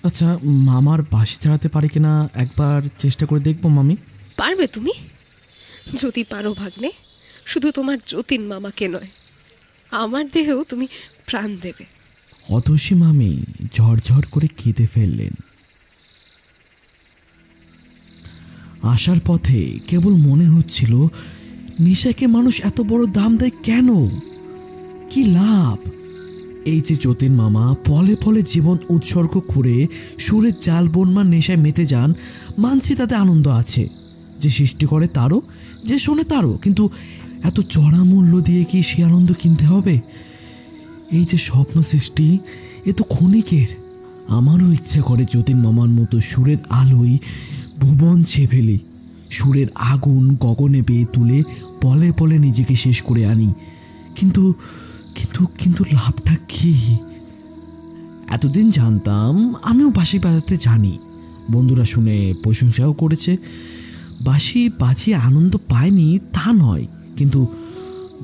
[SPEAKER 4] আচ্ছা, মামার বাঁশি ছাড়াতে পারি কিনা একবার চেষ্টা করে দেখবো মামি।
[SPEAKER 5] পারবে তুমি? যদি পারো ভাগ্নে, শুধু তোমার যতীন মামাকে নয়, আমার দেহেও তুমি প্রাণ দেবে।
[SPEAKER 2] অতসী মামি ঝরঝর করে কেঁদে ফেললেন। আসার পথে কেবল মনে হচ্ছিল, নেশাকে মানুষ এত বড় দাম দেয় কেন? কি লাভ? এই যে যতীন মামা পলে পলে জীবন উৎসর্গ করে সুরের জাল বনমার নেশায় মেতে যান, মানছি তাতে আনন্দ আছে, যে সৃষ্টি করে তারও, যে শোনে তারও, কিন্তু এত চড়া মূল্য দিয়ে কি সে আনন্দ কিনতে হবে? এই যে স্বপ্ন সৃষ্টি, এ তো ক্ষণিকের। আমারও ইচ্ছে করে যতীন মামার মতো সুরের আলোয় ভুবন ছেয়ে ফেলি, সুরের আগুন গগনে বেয়ে তুলে পলে পলে নিজেকে শেষ করে আনি। কিন্তু কিন্তু কিন্তু লাভটা কি? এতদিন জানতাম আমিও বাঁশি বাজাতে জানি, বন্ধুরা শুনে প্রশংসাও করেছে। বাঁশি বাজিয়ে আনন্দ পায়নি তা নয়, কিন্তু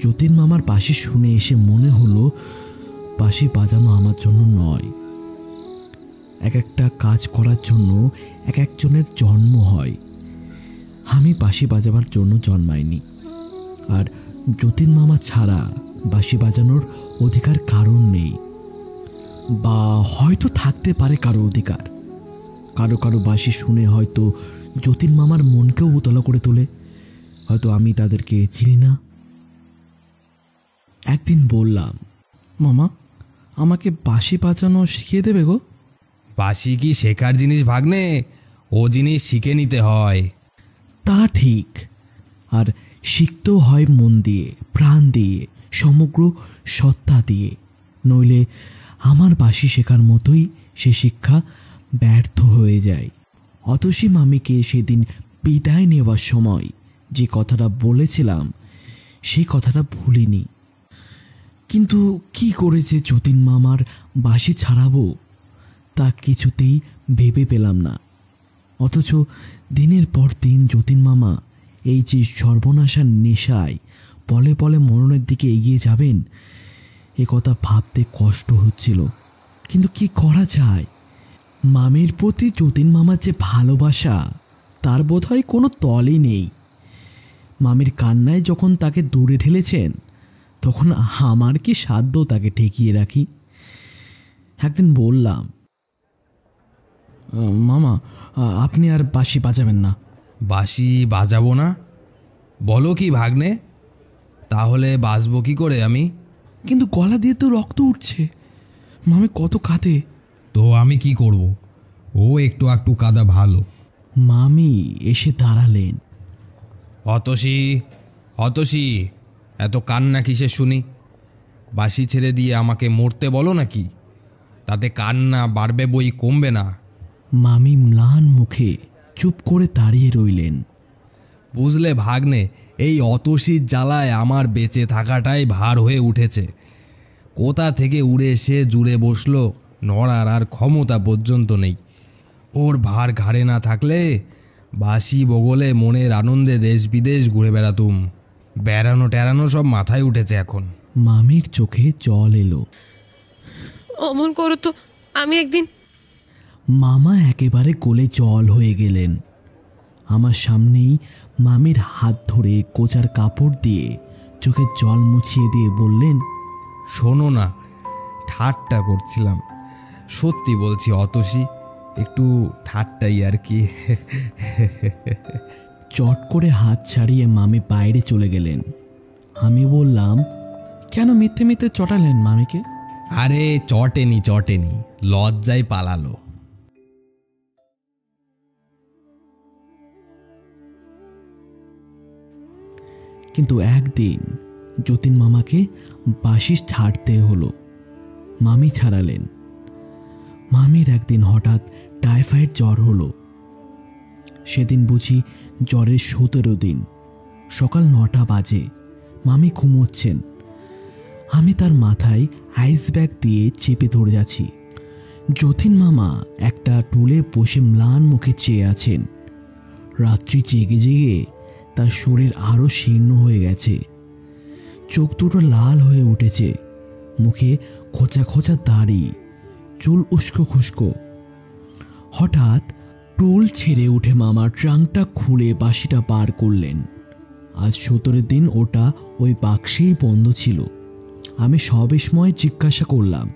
[SPEAKER 2] যতীন মামার বাঁশি শুনে এসে মনে হলো বাঁশি বাজানো আমার জন্য নয়। এক একটা কাজ করার জন্য এক একজনের জন্ম হয়। আমি বাঁশি বাজাবার জন্য জন্মাইনি, আর যতীন মামা ছাড়া বাঁশি বাজানোর অধিকার কারণ নেই, বা হয়তো থাকতে পারে কারো অধিকার। কারো কারো বাঁশি শুনে হয়তো যতীন মামার মনকেও উতলা করে তোলে, হয়তো আমি তাদেরকে চিনি না। একদিন বললাম,
[SPEAKER 4] মামা, আমাকে বাঁশি বাজানো শিখিয়ে দেবে গো?
[SPEAKER 3] বাঁশি কি শেখার জিনিস ভাগ্নে? ও জিনিস শিখে নিতে হয়।
[SPEAKER 2] তা ঠিক, আর শিখতেও হয় মন দিয়ে, প্রাণ দিয়ে, সমগ্র সত্তা দিয়ে, নইলে আমার বাঁশি শেখার মতোই সে শিক্ষা ব্যর্থ হয়ে যায়। অতসী মামিকে সেদিন বিদায় নেওয়ার সময় যে কথাটা বলেছিলাম, সেই কথাটা ভুলিনি। কিন্তু কি করে যে যতীন মামার বাঁশি ছাড়াবো তা কিছুতেই ভেবে পেলাম না। অথচ দিনের পর দিন যতীন মামা এই যে সর্বনাশার নেশায় পলে পলে মরণের দিকে এগিয়ে যাবেন, এ কথা ভাবতে কষ্ট হচ্ছিল। কিন্তু কি করা যায়? মামির প্রতি যতীন মামার যে ভালোবাসা, তার বোধহয় কোনো তলই নেই। মামির কান্নায় যখন তাকে দূরে ঠেলেছেন, তখন আমার কি সাধ্য তাকে ঠেকিয়ে রাখি? একদিন বললাম,
[SPEAKER 4] মামা, আপনি আর বাঁশি বাজাবেন না।
[SPEAKER 3] বাঁশি বাজাবো না? বলো কি ভাগ্নে? তাহলে বাজবো কি করে আমি?
[SPEAKER 4] কিন্তু গলা দিয়ে তো রক্ত উঠছে, মামি কত কাঁদে।
[SPEAKER 3] তো আমি কি করব? ও একটু একটু কাদা ভালো।
[SPEAKER 2] মামি এসে দাঁড়ালেন।
[SPEAKER 3] অতসী, অতসী, এত কান্না কিসে শুনি? বাঁশি ছেড়ে দিয়ে আমাকে মরতে বলো নাকি? তাতে কান্না বাড়বে বই কমবে না।
[SPEAKER 2] মামি ম্লান মুখে চুপ করে দাঁড়িয়ে রইলেন।
[SPEAKER 3] বুঝলে ভাগ্নে, এই অতসীর জ্বালায় আমার বেঁচে থাকাটাই ভার হয়ে উঠেছে। কোথা থেকে উড়ে এসে জুড়ে বসলো, নড়ার আর ক্ষমতা পর্যন্ত নেই। ওর ভার ঘাড়ে না থাকলে বাঁশি বগলে মনের আনন্দে দেশ বিদেশ ঘুরে বেড়াতুম। বেড়ানো টেরানো সব মাথায় উঠেছে এখন।
[SPEAKER 2] মামির চোখে জল এলো।
[SPEAKER 5] অমন করো তো, আমি একদিন।
[SPEAKER 2] মামা একেবারে কোলে জল হয়ে গেলেন। আমার সামনেই মামির হাত ধরে কোচার কাপড় দিয়ে চোখের জল মুছিয়ে দিয়ে বললেন,
[SPEAKER 3] শোনো না, ঠাট্টা করছিলাম। সত্যি বলছি অতসী, একটু ঠাট্টাই আর কি।
[SPEAKER 2] চট করে হাত ছাড়িয়ে মামি বাইরে চলে গেলেন। আমি বললাম,
[SPEAKER 4] কেন মিথ্যে মিথ্যে চটালেন মামিকে?
[SPEAKER 3] আরে চটেনি চটেনি, লজ্জায় পালালো।
[SPEAKER 2] কিন্তু একদিন যতীন মামাকে বাঁশি ছাড়তে হলো। মামি ছাড়ালেন। মামির একদিন হঠাৎ টাইফয়েড জ্বর হলো। সেদিন বুঝি জ্বরের 17 দিন। সকাল 9টা বাজে। মামি ঘুমোচ্ছেন। আমি তার মাথায় আইস ব্যাগ দিয়ে চেপে ধরে যাচ্ছি। যতীন মামা একটা টুলে বসে ম্লান মুখে চেয়ে আছেন। রাত্রি জেগে জেগে তার শরীর আরো শীর্ণ হয়ে গেছে, চোখ দুটো লাল হয়ে উঠেছে, মুখে খোঁচা খোঁচা দাড়ি, চুল উস্কো খুস্কো। হঠাৎ টুল ছেড়ে উঠে মামা ট্রাঙ্কটা খুলে বাঁশিটা বার করলেন। আজ 17 দিন ওটা ওই বাক্সেই বন্ধ ছিল। আমি সবিস্ময়ে জিজ্ঞাসা করলাম,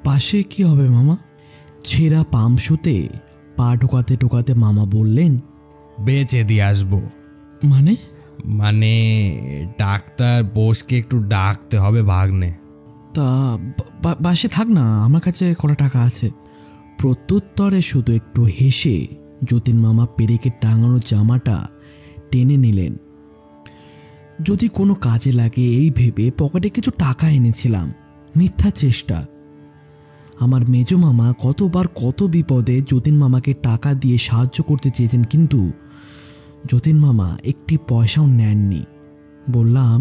[SPEAKER 4] পাশে কি হবে মামা?
[SPEAKER 2] ছেঁড়া পামশুতে পা ঢোকাতে ঢোকাতে মামা বললেন,
[SPEAKER 3] বেচে দিয়ে আসবো।
[SPEAKER 4] মানে?
[SPEAKER 3] মানে ডাক্তার বোসকে একটু ডাকতে হবে ভাগ্নে।
[SPEAKER 4] তা বাসে থাক না, আমার কাছে কটা টাকা আছে।
[SPEAKER 2] প্রত্যুত্তরে শুধু একটু হেসে যতীন মামা পেরেকে টাঙানো জামাটা টেনে নিলেন। যদি কোনো কাজে লাগে এই ভেবে পকেটে কিছু টাকা এনেছিলাম। মিথ্যা চেষ্টা। আমার মেজো মামা কতবার কত বিপদে যতীন মামাকে টাকা দিয়ে সাহায্য করতে চেয়েছেন, কিন্তু যতীন মামা একটি পয়সাও নেননি। বললাম,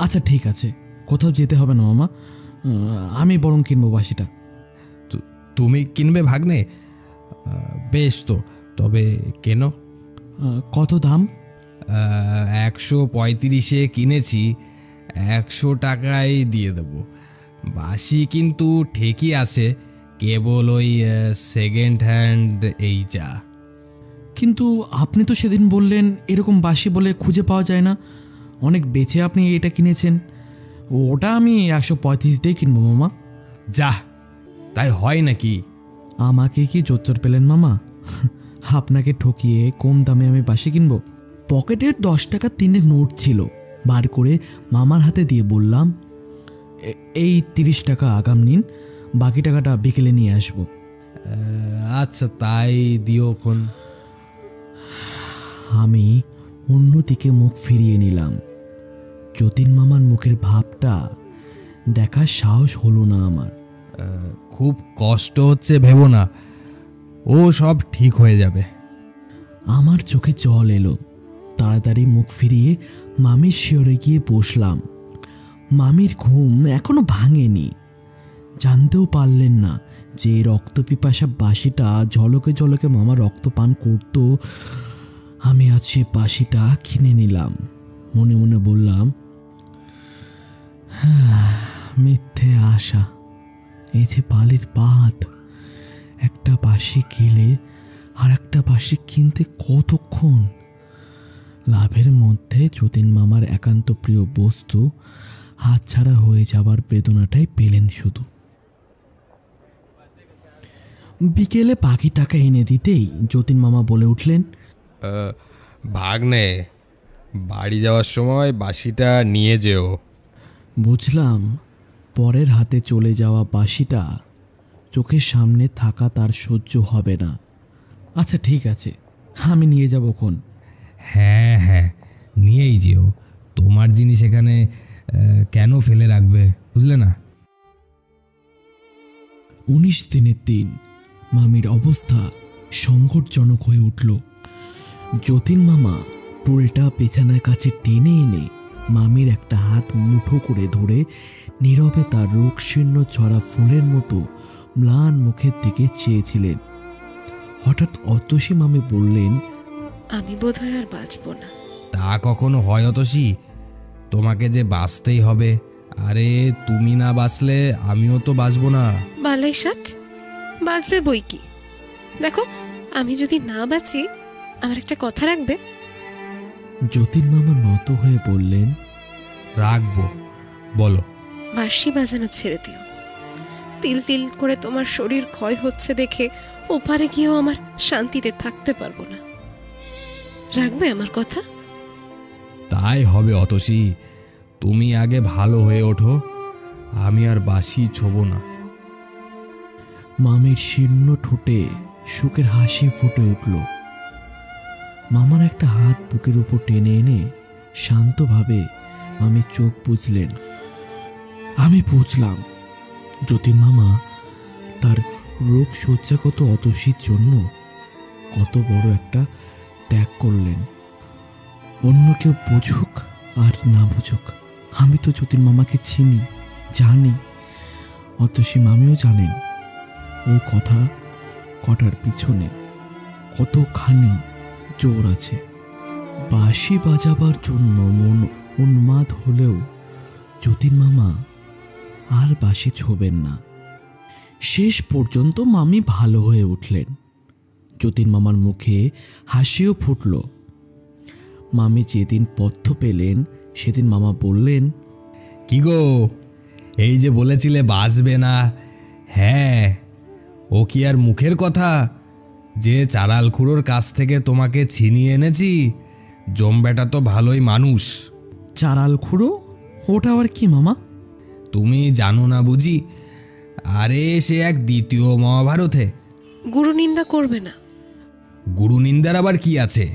[SPEAKER 4] আচ্ছা ঠিক আছে, কোথাও যেতে হবে না মামা, আমি বরং কিনবো বাসিটা।
[SPEAKER 3] তুমি কিনবে ভাগ্নে? বেশ তো, তবে কেন?
[SPEAKER 4] কত দাম?
[SPEAKER 3] 135-এ কিনেছি, 100 টাকায় দিয়ে দেবো। বাসি কিন্তু ঠিকই আছে, কেবল ওই সেকেন্ড হ্যান্ড এই যা।
[SPEAKER 4] কিন্তু আপনি তো সেদিন বললেন এরকম বাসি বলে খুঁজে পাওয়া যায় না, অনেক বেচে আপনি এটা কিনেছেন। ওটা আমি 135 দিয়ে কিনবো মামা।
[SPEAKER 3] যা, তাই হয় নাকি?
[SPEAKER 4] আমাকে কি জোচ্চর পেলেন মামা? আপনাকে ঠকিয়ে কম দামে আমি বাসি কিনবো?
[SPEAKER 2] পকেটের 10 টাকা 3 নোট ছিল, বার করে মামার হাতে দিয়ে বললাম,
[SPEAKER 4] এই 30 টাকা আগাম নিন, বাকি টাকাটা বিকেলে নিয়ে আসবো।
[SPEAKER 3] আচ্ছা তাই দিও খন।
[SPEAKER 2] আমি অন্যদিকে মুখ ফিরিয়ে নিলাম। যতীন মামার মুখের ভাবটা দেখার সাহস হলো না আমার।
[SPEAKER 3] খুব কষ্ট হচ্ছে ভেবো না, ও সব ঠিক হয়ে যাবে।
[SPEAKER 2] আমার চোখে জল এলো। তাড়াতাড়ি মুখ ফিরিয়ে মামির শিয়রে গিয়ে বসলাম। মামির ঘুম এখনো ভাঙেনি। জানতেও পারলেন না যে রক্তপিপাসা বাসিটা ঝলকে ঝলকে মামা রক্ত পান করত। আমি আজ সে বাসিটা কিনে নিলাম। মনে মনে বললাম, মিথ্যে আশা, এই যে বালির বাঁধ। একটা বাঁশি গেলে আর একটা বাঁশি কিনতে কতক্ষণ। লাভের মধ্যে যতীন মামার একান্ত প্রিয় বস্তু হাতছাড়া হয়ে যাবার বেদনাটাই পেলেন শুধু। বিকেলে বাকি টাকা এনে দিতেই যতীন মামা বলে উঠলেন,
[SPEAKER 3] ভাগ্নে, বাড়ি যাওয়ার সময় বাসিটা নিয়ে যেও।
[SPEAKER 2] বুঝলাম পরের হাতে চলে যাওয়া বাঁশিটা চোখের সামনে থাকা তার সহ্য হবে না।
[SPEAKER 4] আচ্ছা ঠিক আছে, আমি নিয়ে যাবো খন।
[SPEAKER 3] হ্যাঁ হ্যাঁ, নিয়েই যেও। তোমার জিনিস এখানে কেন ফেলে রাখবে, বুঝলে না?
[SPEAKER 2] 19 দিনের দিন মামির অবস্থা সংকটজনক হয়ে উঠল। যতীন মামা টুলটা বিছানার কাছে টেনে এনে মামির একটা হাত মুঠো করে ধরে নীরবে তার রোগশীর্ণ ঝরা ফুলের মতো ম্লান মুখের দিকে চেয়েছিলেন। হঠাৎ অতসী মামি বললেন,
[SPEAKER 5] আমি বোধহয় আর বাঁচব না।
[SPEAKER 3] তা কখনো হয় অতসী? তোমাকে যে বাঁচতেই হবে। আরে তুমি না বাঁচলে আমিও তো বাঁচবো না।
[SPEAKER 5] বালাই ষাট, বাঁচবে বই কি। দেখো, আমি যদি না বাঁচি আমার একটা কথা রাখবে?
[SPEAKER 2] যতীন মামা নত হয়ে বললেন,
[SPEAKER 3] রাখবো, বলো।
[SPEAKER 5] বাঁশি বাজানো ছেড়ে দিও। তিল তিল করে তোমার শরীর ক্ষয় হচ্ছে দেখে ওপারে গিয়েও আমার শান্তিতে থাকতে পারবো না। রাখবে আমার কথা?
[SPEAKER 3] তাই হবে অতসী, তুমি আগে ভালো হয়ে ওঠো, আমি আর বাঁশি ছোবো না।
[SPEAKER 2] মামির শীর্ণ ঠোঁটে সুখের হাসি ফুটে উঠল। মামার একটা হাত বুকের উপর টেনে এনে শান্তভাবে মামি চোখ বুঝলেন। আমি বুঝলাম যতীন মামা তার রোগ শয্যাগত অতসীর জন্য কত বড় একটা ত্যাগ করলেন। অন্য কেউ বুঝুক আর না বুঝুক, আমি তো যতীন মামাকে চিনি, জানি। অতসী মামিও জানেন ওই কথা কটার পিছনে কতখানি জোর আছে। বাঁশি বাজাবার জন্য মন উন্মাদ হলেও যতীন মামা আর বাঁশি ছোবেন না। শেষ পর্যন্ত মামি ভালো হয়ে উঠলেন। যতীন মামার মুখে হাসিও ফুটল। মামি যেদিন পথ্য পেলেন সেদিন মামা বললেন,
[SPEAKER 3] কি গো, এই যে বলেছিলে বাঁচবে না, হ্যাঁ ও কি আর মুখের কথা? যে চারাল খুড়োর কাছ থেকে তোমাকে ছিনিয়ে এনেছি, জম্বেটা তো ভালোই মানুষ।
[SPEAKER 2] চারাল খুড়ো? ওটা আবার কি মামা?
[SPEAKER 3] তুমি জানো না বুঝি? আরে সে এক দ্বিতীয় মহাভারতে।
[SPEAKER 5] গুরু নিন্দা করবে না।
[SPEAKER 3] গুরু নিন্দার আবার কি আছে?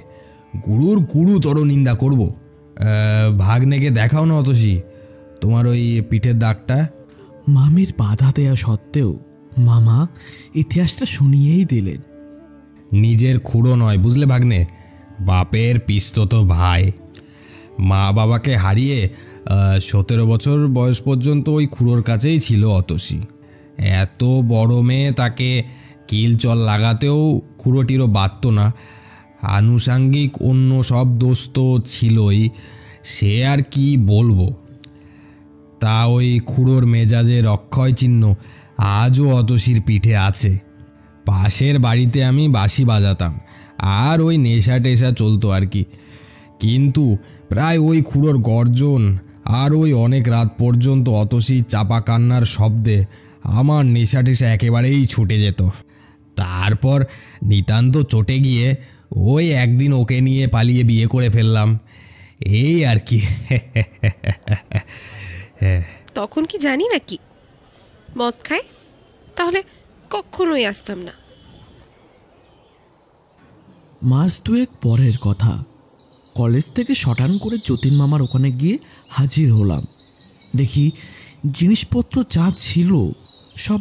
[SPEAKER 3] গুরুর গুরুতর নিন্দা করব। ভাগ্নেকে দেখাও না অতসী তোমার ওই পিঠের দাগটা।
[SPEAKER 2] মামির বাধা দেয়া সত্ত্বেও মামা ইতিহাসটা শুনিয়েই দিলেন।
[SPEAKER 3] নিজের খুড়ো নয় বুঝলে ভাগ্নে, বাপের পিস্তত ভাই। মা বাবাকে হারিয়ে 17 বছর বয়স পর্যন্ত ওই খুড়োর কাছেই ছিল অতসী। এত বড় মেয়ে, তাকে কিলচল লাগাতেও খুড়োটিরও বাধত না। আনুষাঙ্গিক অন্য সব দোষ তো ছিলই, সে আর কি বলবো। তা ওই খুড়োর মেজাজের অক্ষয় চিহ্ন আজও অতসীর পিঠে আছে। পাশের বাড়িতে আমি বাঁশি বাজাতাম, আর ওই নেশা টেশা চলতো আর কি। কিন্তু প্রায় ওই খুড়োর গর্জন আর ওই অনেক রাত পর্যন্ত অতসী চাপা কান্নার শব্দে আমার নেশা টেশা একেবারেই ছুটে যেত। তারপর নিতান্ত চটে গিয়ে ওই একদিন ওকে নিয়ে পালিয়ে বিয়ে করে ফেললাম, এই আর কি।
[SPEAKER 5] তখন কি জানি নাকি মদ খায়? তাহলে কখনোই আসতাম না।
[SPEAKER 2] মাস দুয়েক পরের কথা, কলেজ থেকে শটান করে যতীন মামার ওখানে গিয়ে হাজির হলাম। দেখি জিনিসপত্র যা ছিল সব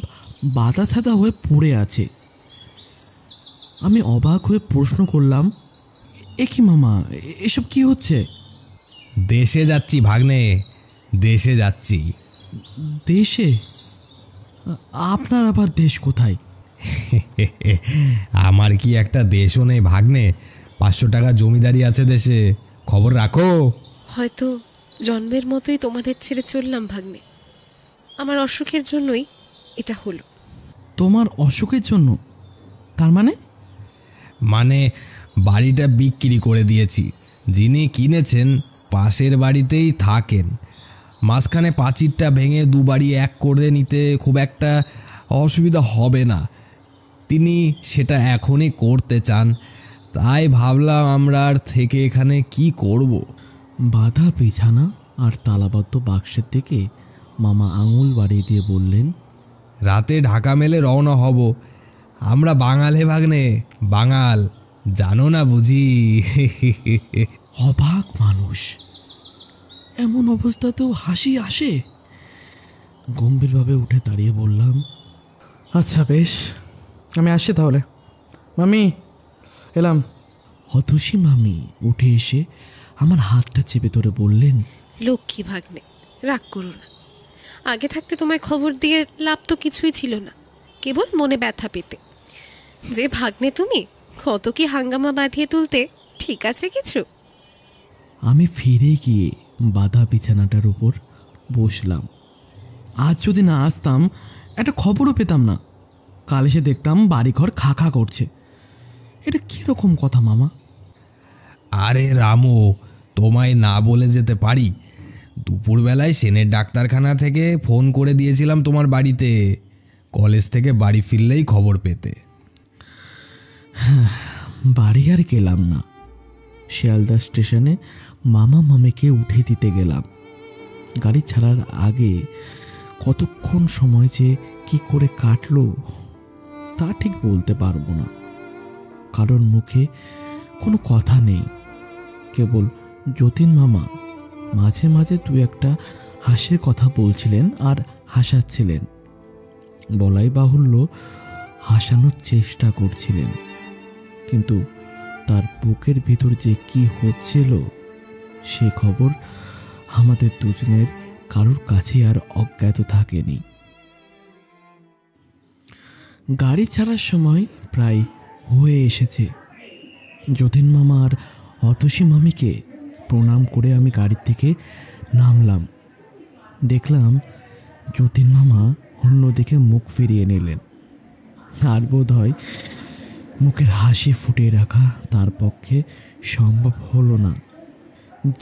[SPEAKER 2] বাঁধা ছাদা হয়ে পড়ে আছে। আমি অবাক হয়ে প্রশ্ন করলাম, এ কি মামা, এসব কি হচ্ছে?
[SPEAKER 3] দেশে যাচ্ছি ভাগ্নে, দেশে যাচ্ছি।
[SPEAKER 2] দেশে? আপনার আবার দেশ কোথায়?
[SPEAKER 3] আমার কি একটা দেশও নেই ভাগ্নে, 500 টাকা জমিদারি আছে দেশে, খবর রাখো।
[SPEAKER 5] হয়তো জন্মের মতোই তোমাদের ছেড়ে চললাম ভাগ্নে। আমার অসুখের জন্যই এটা হলো।
[SPEAKER 2] তোমার অসুখের জন্য? তার মানে?
[SPEAKER 3] মানে বাড়িটা বিক্রি করে দিয়েছি। যিনি কিনেছেন পাশের বাড়িতেই থাকেন। মাঝখানে পাঁচিরটা ভেঙে 2 বাড়ি এক করে নিতে খুব একটা অসুবিধা হবে না। তিনি সেটা এখনই করতে চান, তাই ভাবলাম আমরা আর থেকে এখানে কি করব।
[SPEAKER 2] বাঁধা বিছানা আর তালাবদ্ধ বাক্সের দিকে মামা আঙুল বাড়িয়ে দিয়ে বললেন,
[SPEAKER 3] রাতে ঢাকা মেলে রওনা হব। আমরা বাঙাল হে ভাগ্নে, বাঙাল, জানো না বুঝি?
[SPEAKER 2] অবাক মানুষ, এমন অবস্থাতেও হাসি আসে। গম্ভীরভাবে উঠে দাঁড়িয়ে বললাম,
[SPEAKER 4] আচ্ছা বেশ, আমি আসছি তাহলে। মামি, এলাম।
[SPEAKER 2] হতসী মামি উঠে এসে আমার হাতটা চেপে ধরে বললেন,
[SPEAKER 5] লক্ষ্মী ভাগ্নে, রাগ করো না। আগে থাকতে তোমায় খবর দিয়ে লাভ তো কিছুই ছিল না, কেবল মনে ব্যথা পেতে। যে ভাগ্নে তুমি, কত কি হাঙ্গামা বাঁধিয়ে তুলতে। ঠিক আছে কিছু?
[SPEAKER 2] আমি ফিরে গিয়ে বাঁধা বিছানাটার উপর বসলাম।
[SPEAKER 4] আজ যদি না আসতাম একটা খবরও পেতাম না। কাল এসে দেখতাম বাড়িঘর খা খা করছে। এটা কীরকম কথা মামা?
[SPEAKER 3] আরে রামু, তোমায় না বলে যেতে পারি? দুপুরবেলায় সেনের ডাক্তারখানা থেকে ফোন করে দিয়েছিলাম তোমার বাড়িতে, কলেজ থেকে বাড়ি ফিরলেই খবর পেতে।
[SPEAKER 2] বাড়ি আর গেলাম না। শিয়ালদা স্টেশনে মামা মামিকে উঠে দিতে গেলাম। গাড়ি ছাড়ার আগে কতক্ষণ সময় যে কি করে কাটলো তা ঠিক বলতে পারবো না। কারণ মুখে কোনো কথা নেই, কেবল যতীন মামা মাঝে মাঝে 2-1টা হাসির কথা বলছিলেন আর হাসাচ্ছিলেন। বলাই বাহুল্য হাসানোর চেষ্টা করছিলেন, কিন্তু তার বুকের ভিতর যে কি হচ্ছিল সে খবর আমাদের দুজনের কারোর কাছে আর অজ্ঞাত থাকেনি। গাড়ি ছাড়ার সময় প্রায় হয়ে এসেছে। যতীন মামা আর অতসী মামিকে প্রণাম করে আমি গাড়ি থেকে নামলাম। দেখলাম যতীন মামা অন্যদিকে মুখ ফিরিয়ে নিলেন, আর বোধ হয় মুখের হাসি ফুটিয়ে রাখা তার পক্ষে সম্ভব হলো না।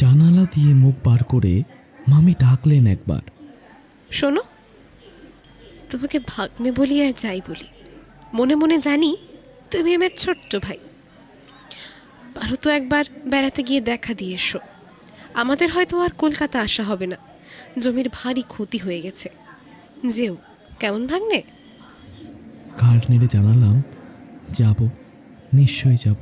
[SPEAKER 2] জানালা দিয়ে মুখ বার করে মামি ডাকলেন একবার।
[SPEAKER 5] শোনো, তোমাকে ভাগ্নে বলি আর যাই বলি, মনে মনে জানি তুমি আমার ছোট্ট ভাই। পারো তো একবার বেড়াতে গিয়ে দেখা দিয়ে এসো। আমাদের হয়তো আর কলকাতা আসা হবে না, জমির ভারী ক্ষতি হয়ে গেছে। যেও কেমন ভাগ্নে?
[SPEAKER 2] ঘাড় নেড়ে জানালাম, যাব, নিশ্চয়ই যাব।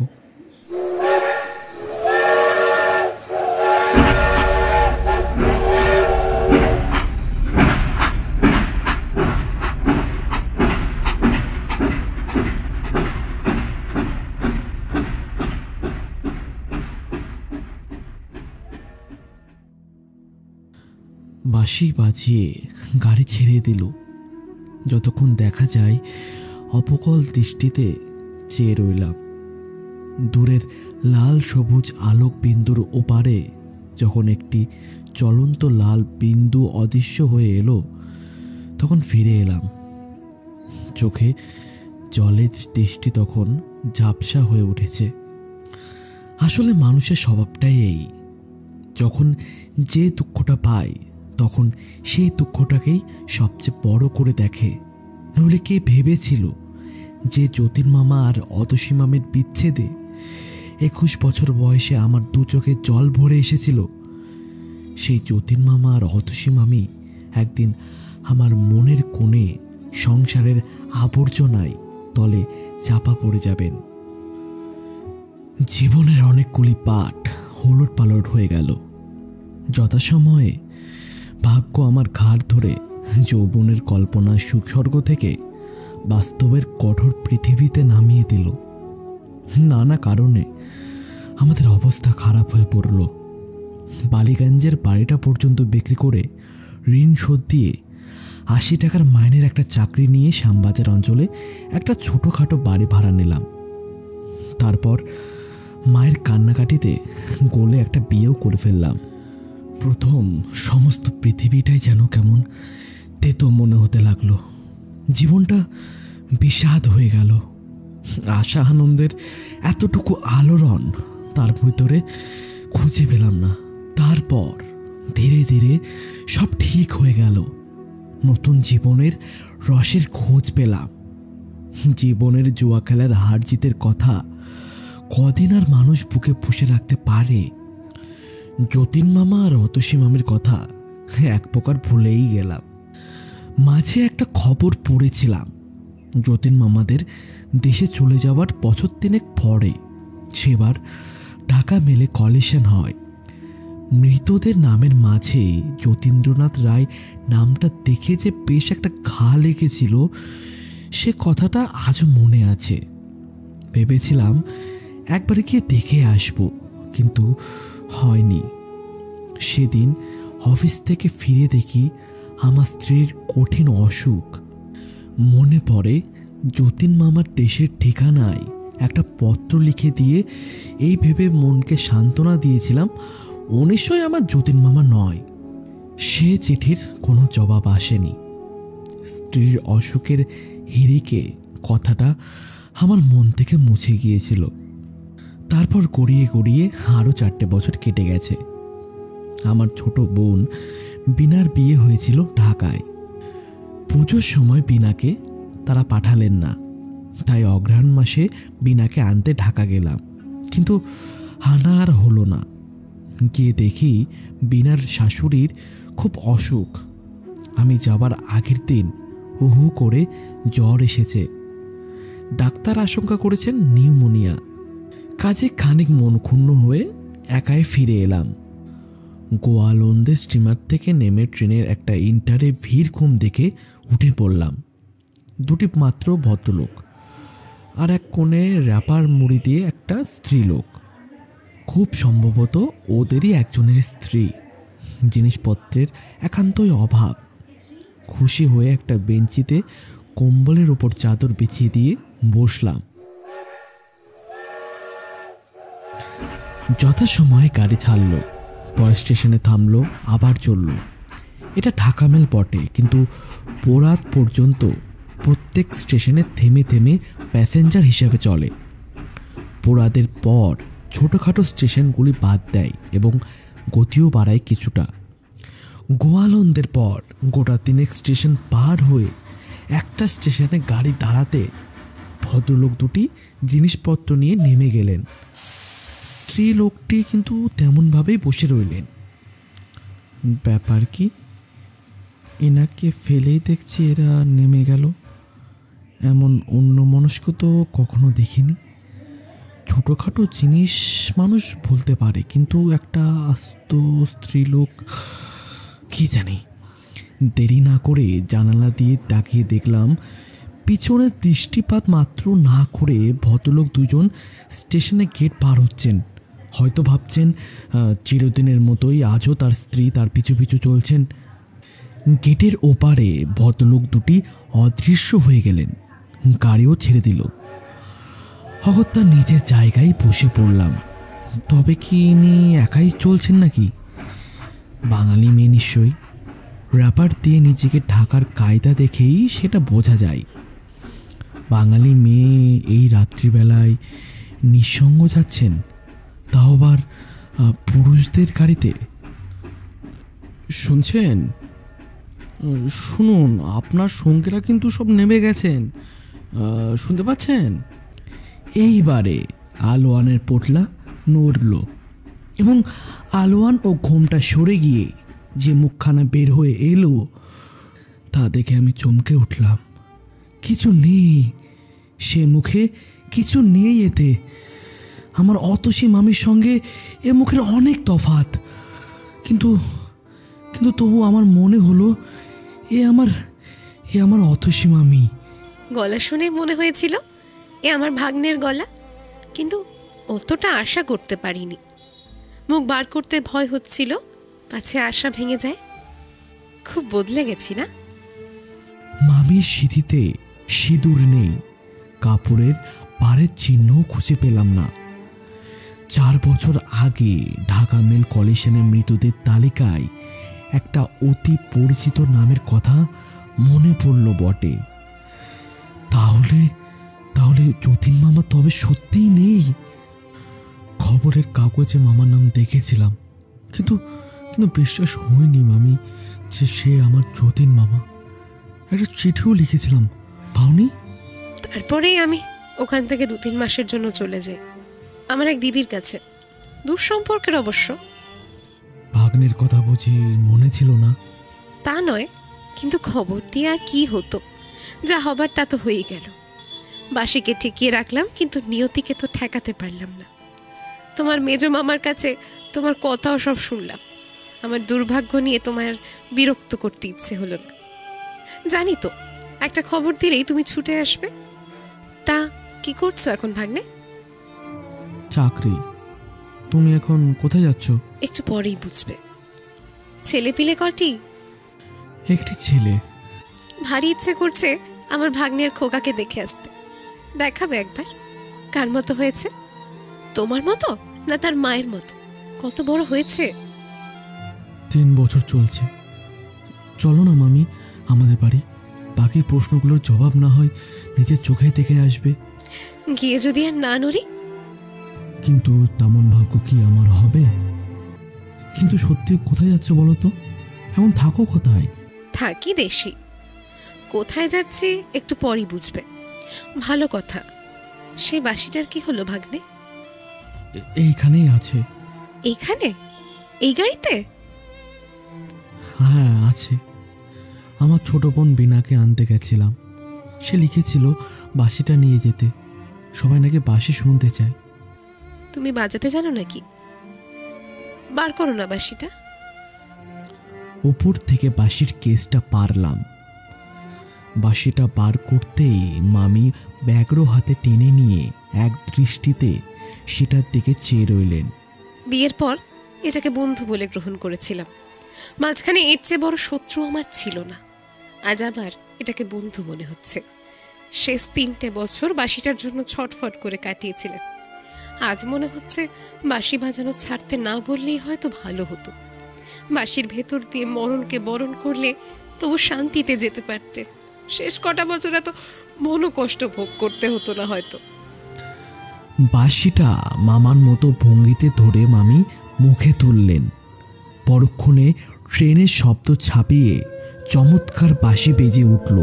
[SPEAKER 2] বাঁশি বাজিয়ে গাড়ি ছেড়ে দিল। যতক্ষণ দেখা যায় অপকল দৃষ্টিতে চেয়ে রইলাম। দূরের লাল সবুজ আলোক বিন্দুর ওপারে যখন একটি চলন্ত লাল বিন্দু অদৃশ্য হয়ে এলো, তখন ফিরে এলাম। চোখে জলের দৃষ্টি তখন ঝাপসা হয়ে উঠেছে। আসলে মানুষের স্বভাবটাই এই, যখন যে দুঃখটা পায় তখন সেই দুঃখটাকেই সবচেয়ে বড় করে দেখে। নইলে কে ভেবেছিল যে যতীন মামা আর অতসী মামের বিচ্ছেদে 21 বছর বয়সে আমার দু চোখে জল ভরে এসেছিল। সেই যতীন মামা আর অতসী মামি একদিন আমার মনের কোণে সংসারের আবর্জনায় তলে চাপা পড়ে যাবেন। জীবনের অনেকগুলি পাঠ হলুট পালট হয়ে গেল। যথাসময়ে ভাগ্য আমার ঘাড় ধরে যৌবনের কল্পনা সুস্বর্গ থেকে বাস্তবের কঠোর পৃথিবীতে নামিয়ে দিল। নানা কারণে আমাদের অবস্থা খারাপ হয়ে পড়ল। বালিগঞ্জের বাড়িটা পর্যন্ত বিক্রি করে ঋণ শোধ দিয়ে 80 টাকার মাইনের একটা চাকরি নিয়ে শ্যামবাজার অঞ্চলে একটা ছোটোখাটো বাড়ি ভাড়া নিলাম। তারপর মায়ের কান্নাকাটিতে গলে একটা বিয়েও করে ফেললাম। প্রথম সমস্ত পৃথিবীটাই যেন কেমন তেতো মনে হতে লাগলো। জীবনটা বিষাদ হয়ে গেল। আশা আনন্দের এতটুকু আলোড়ন তার ভিতরে খুঁজে পেলাম না। তারপর ধীরে ধীরে সব ঠিক হয়ে গেল। নতুন জীবনের রসের খোঁজ পেলাম। জীবনের জুয়া খেলার হার জিতের কথা কদিন আর মানুষ বুকে পুষে রাখতে পারে? যতীন মামা আর অতসী মামির কথা এক প্রকার ভুলেই গেলাম। মাঝে একটা খবর পড়েছিলাম, যতীন মামাদের দেশে চলে যাওয়ার বছর 3 পরে সেবার ঢাকা মেলে কলিশন হয়। মৃতদের নামের মাঝে যতীন্দ্রনাথ রায় নামটা দেখে যে বেশ একটা ঘা লেগেছিল, সে কথাটা আজও মনে আছে। ভেবেছিলাম একবার গিয়ে দেখে আসব, কিন্তু হয়নি। সেদিন অফিস থেকে ফিরে দেখি আমার স্ত্রীর কঠিন অসুখ। মনে পড়ে যতীন মামার দেশের ঠিকানায় একটা পত্র লিখে দিয়ে এই ভেবে মনকে সান্ত্বনা দিয়েছিলাম, ও নিশ্চয়ই আমার যতীন মামা নয়। সে চিঠির কোনো জবাব আসেনি। স্ত্রীর অসুখের হিড়িকে কথাটা আমার মন থেকে মুছে গিয়েছিল। তারপর গড়িয়ে গড়িয়ে আরও 4টে বছর কেটে গেছে। আমার ছোট বোন বিনার বিয়ে হয়েছিল ঢাকায়। পুজোর সময় বিনাকে তারা পাঠালেন না, তাই অগ্রহায়ণ মাসে বিনাকে আনতে ঢাকা গেলাম, কিন্তু আনা আর হলো না। গিয়ে দেখি বিনার শাশুড়ির খুব অসুখ। আমি যাবার আগের দিন হু হু করে জ্বর এসেছে। ডাক্তার আশঙ্কা করেছেন নিউমোনিয়া। কাজে খানিক মন ক্ষুণ্ণ হয়ে একাই ফিরে এলাম। গোয়ালন্দে স্টিমার থেকে নেমে ট্রেনের একটা ইন্টারে ভিড় কম দেখে উঠে পড়লাম। 2টি মাত্র ভদ্রলোক আর এক কোণে র্যাপার মুড়ি দিয়ে একটা স্ত্রীলোক। খুব সম্ভবত ওদেরই একজনের স্ত্রী। জিনিসপত্রের একান্তই অভাব। খুশি হয়ে একটা বেঞ্চিতে কম্বলের ওপর চাদর বিছিয়ে দিয়ে বসলাম। যথাসময়ে গাড়ি ছাড়লো, পরে স্টেশনে থামলো, আবার চলল। এটা ঢাকা মেল বটে, কিন্তু পোরাত পর্যন্ত প্রত্যেক স্টেশনে থেমে থেমে প্যাসেঞ্জার হিসাবে চলে। পোরাদের পর ছোটোখাটো স্টেশনগুলি বাদ দেয় এবং গতিও বাড়ায় কিছুটা। গোয়ালন্দের পর গোটা 3 স্টেশন পার হয়ে একটা স্টেশনে গাড়ি দাঁড়াতে ভদ্রলোক দুটি জিনিসপত্র নিয়ে নেমে গেলেন। স্ত্রী লোকটি কিন্তু তেমনভাবেই বসে রইলেন। ব্যাপার কি, এনাকে ফেলেই দেখছি এরা নেমে গেল। এমন অন্যমনস্ক তো কখনো দেখিনি। ছোটোখাটো জিনিস মানুষ ভুলতে পারে, কিন্তু একটা আস্ত স্ত্রীলোক, কি জানি। দেরি না করে জানালা দিয়ে তাকিয়ে দেখলাম পিছনে দৃষ্টিপাত মাত্র না করে ভদ্রলোক দুজন স্টেশনে গেট পার হচ্ছেন। হয়তো ভাবছেন চিরদিনের মতোই আজও তার স্ত্রী তার পিছু পিছু চলছেন। গেটের ওপারে ভদ্রলোক দুটি অদৃশ্য হয়ে গেলেন, গাড়িও ছেড়ে দিল। অগত্যা নিজের জায়গায় বসে পড়লাম। তবে কি ইনি একাই চলছেন নাকি? বাঙালি মেয়ে নিশ্চয়ই। র্যাপার দিয়ে নিজেকে ঢাকার কায়দা দেখেই সেটা বোঝা যায়। বাঙালি মেয়ে এই রাত্রিবেলায় নিঃসঙ্গ যাচ্ছেন, তাও আবার পুরুষদের গাড়িতে। শুনছেন? শুনুন, আপনার সঙ্গীরা কিন্তু সব নেমে গেছেন, শুনতে পাচ্ছেন? এইবারে আলোয়ানের পোটলা নড়ল এবং আলোয়ান ও ঘোমটা সরে গিয়ে যে মুখখানা বের হয়ে এলো তা দেখে আমি চমকে উঠলাম। কিছু নেই সে মুখে, কিছু নেই এতে। আমার অতসী মামির সঙ্গে এ মুখের অনেক তফাৎ, কিন্তু কিন্তু তবু আমার মনে হলো এ আমার অতসী মামি।
[SPEAKER 5] গলা শুনে মনে হয়েছিল এ আমার ভাগ্নের গলা, কিন্তু অতটা আশা করতে পারিনি। মুখ বার করতে ভয় হচ্ছিল, পাছে আশা ভেঙে যায়। খুব বদলে গেছি না?
[SPEAKER 2] মামির সিঁথিতে সিঁদুর নেই, কাপড়ের পাড়ের চিহ্নও খুঁজে পেলাম না। 4 বছর আগে ঢাকা মেল কলিশনের মৃতদের তালিকায় একটা অতি পরিচিত নামের কথা মনে পড়ল বটে। তাহলে যতীন মামা তবে সত্যিই নেই। খবরের কাগজে মামার নাম দেখেছিলাম, কিন্তু বিশ্বাস হয়নি মামি যে সে আমার যতীন মামা। একটা চিঠিও লিখেছিলাম, পাওনি?
[SPEAKER 5] তারপরেই আমি ওখান থেকে 2-3 মাসের জন্য চলে যাই আমার এক দিদির কাছে, দূর সম্পর্কের অবশ্য।
[SPEAKER 2] ভাগ্নের কথা বুঝি মনে ছিল না?
[SPEAKER 5] তা নয়, কিন্তু খবর দিয়ে আর কি হতো, যা হবার তা তো হয়েই গেল। বাসিকে ঠেকিয়ে রাখলাম, কিন্তু নিয়তিকে তো ঠেকাতে পারলাম না। তোমার মেজো মামার কাছে তোমার কথাও সব শুনলাম। আমার দুর্ভাগ্য নিয়ে তোমার বিরক্ত করতে ইচ্ছে হলো না। জানি তো একটা খবর দিলেই তুমি ছুটে আসবে। তা কি করছো এখন ভাগ্নে?
[SPEAKER 2] চাকরি। তুমি এখন কোথায় যাচ্ছ?
[SPEAKER 5] একটু পরেই বুঝবে। ছেলে পিলে কটি?
[SPEAKER 2] একটি ছেলে।
[SPEAKER 5] ভারী ইচ্ছে করছে আমার ভাগ্নের খোকাকে দেখে আসতে। দেখাবে একবার কার মতো হয়েছে, তোমার মতো না তার মায়ের মতো? কত বড় হয়েছে।
[SPEAKER 2] 3 বছর চলছে। চলো না মামি আমাদের বাড়ি, বাকির প্রশ্নগুলোর জবাব না হয় নিজের চোখে দেখে আসবে।
[SPEAKER 5] গিয়ে যদি আর না নড়ি?
[SPEAKER 2] কিন্তু তেমন ভাগ্য কি আমার হবে? কিন্তু সত্যি কোথায় যাচ্ছ বলো তো? এখন থাকো কোথায়?
[SPEAKER 5] থাকি দেশে। কোথায় যাচ্ছি একটু পরই বুঝবে। ভালো কথা, সে বাসিটার কি হলো ভাগ্নে?
[SPEAKER 2] এইখানেই আছে।
[SPEAKER 5] এইখানে? এই গাড়িতে?
[SPEAKER 2] হ্যাঁ আছে। আমার ছোট বোন বিনাকে আনতে গেছিলাম। সে লিখেছিল বাঁশিটা নিয়ে যেতে। সবাই নাকি বাঁশি শুনতে চায়।
[SPEAKER 5] তুমি বাজাতে জানো নাকি? বার করো না বাঁশিটা।
[SPEAKER 2] উপর থেকে বাঁশির কেসটা পারলাম। বাঁশিটা বার করতেই মামি ব্যাঘ্র হাতে টেনে নিয়ে এক দৃষ্টিতে সেটার দিকে চেয়ে রইলেন।
[SPEAKER 5] বিয়ের পর এটাকে বন্ধু বলে গ্রহণ করেছিলাম। মাঝখানে এর চেয়ে বড় শত্রু আমার ছিল না। আজ আবার এটাকে বন্ধু মনে হচ্ছে। শেষ 3টে বছর বাঁশিটার জন্য ছটফট করে কাটিয়েছিলেন। আজ মনে হচ্ছে বাঁশি বাজানো ছাড়তে না বললেই হয়তো ভালো হতো। বাঁশির ভেতর দিয়ে মরণকে বরণ করলে তবু শান্তিতে যেতে পারতেন। শেষ কটা বছর এত মনোকষ্ট ভোগ করতে হতো না হয়তো।
[SPEAKER 2] বাঁশিটা মামার মতো ভঙ্গিতে ধরে মামি মুখে তুললেন। পরক্ষণে ট্রেনের শব্দ ছাপিয়ে চমৎকার বাঁশি বেজে উঠল।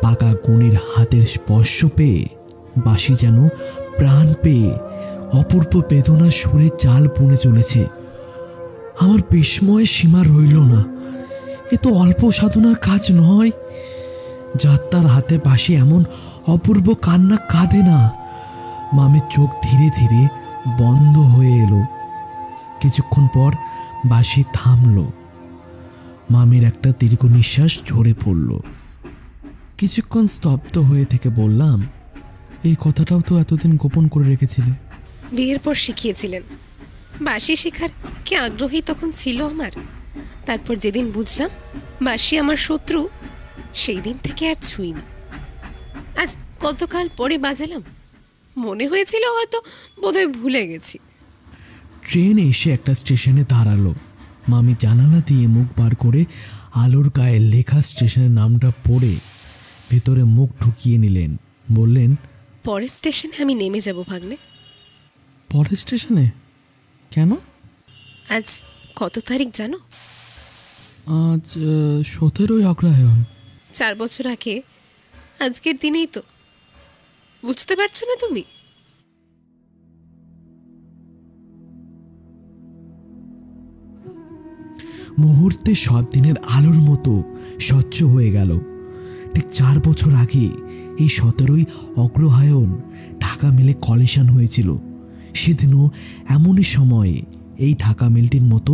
[SPEAKER 2] পাকা গুণীর হাতের স্পর্শ পেয়ে বাঁশি যেন প্রাণ পেয়ে অপূর্ব বেদনার সুরে চাল বুনে চলেছে। আমার বিস্ময়ের সীমা রইল না। এ তো অল্প সাধনার কাজ নয়। যাত্রার হাতে বাঁশি এমন অপূর্ব কান্না কাঁদে না। মামির চোখ ধীরে ধীরে বন্ধ হয়ে এলো। কিছুক্ষণ পর বাঁশি থামল। মামির একটা দীর্ঘ নিঃশ্বাস ঝরে পড়ল। কিছুক্ষণ স্তব্ধ হয়ে থেকে বললাম, এই কথাটাও তো এতদিন গোপন করে রেখেছিলে।
[SPEAKER 5] বিয়ের পর শিখিয়েছিলেন। বাঁশি শেখার কি আগ্রহী তখন ছিল আমার। তারপর যেদিন বুঝলাম বাঁশি আমার শত্রু, সেই দিন থেকে আর ছুঁইনি। আজ কতকাল পরে বাজালাম, মনে হয়েছিল হয়তো বোধহয় ভুলে গেছি।
[SPEAKER 2] ট্রেন এসে একটা স্টেশনে দাঁড়ালো। মামি জানালা দিয়ে মুখ বার করে আলোর গায়ে লেখা স্টেশনের নামটা পড়ে ভেতরে মুখ ঢুকিয়ে নিলেন। বললেন,
[SPEAKER 5] পরের স্টেশনে আমি নেমে যাব ভাগ্নে।
[SPEAKER 2] পরের স্টেশনে? কেন?
[SPEAKER 5] আজ কত তারিখ জানো?
[SPEAKER 2] আজ 17ই অগ্রহায়ণ।
[SPEAKER 5] 4 বছর আগে আজকের দিনেই তো। বুঝতে পারছো না তুমি?
[SPEAKER 2] মুহূর্তে সব দিনের আলোর মতো স্বচ্ছ হয়ে গেল। ঠিক 4 বছর আগে এই 17ই অগ্রহায়ণ ঢাকা মিলে কলিশন হয়েছিল। সেদিনও এমনই সময়ে এই ঢাকা মিলটির মতো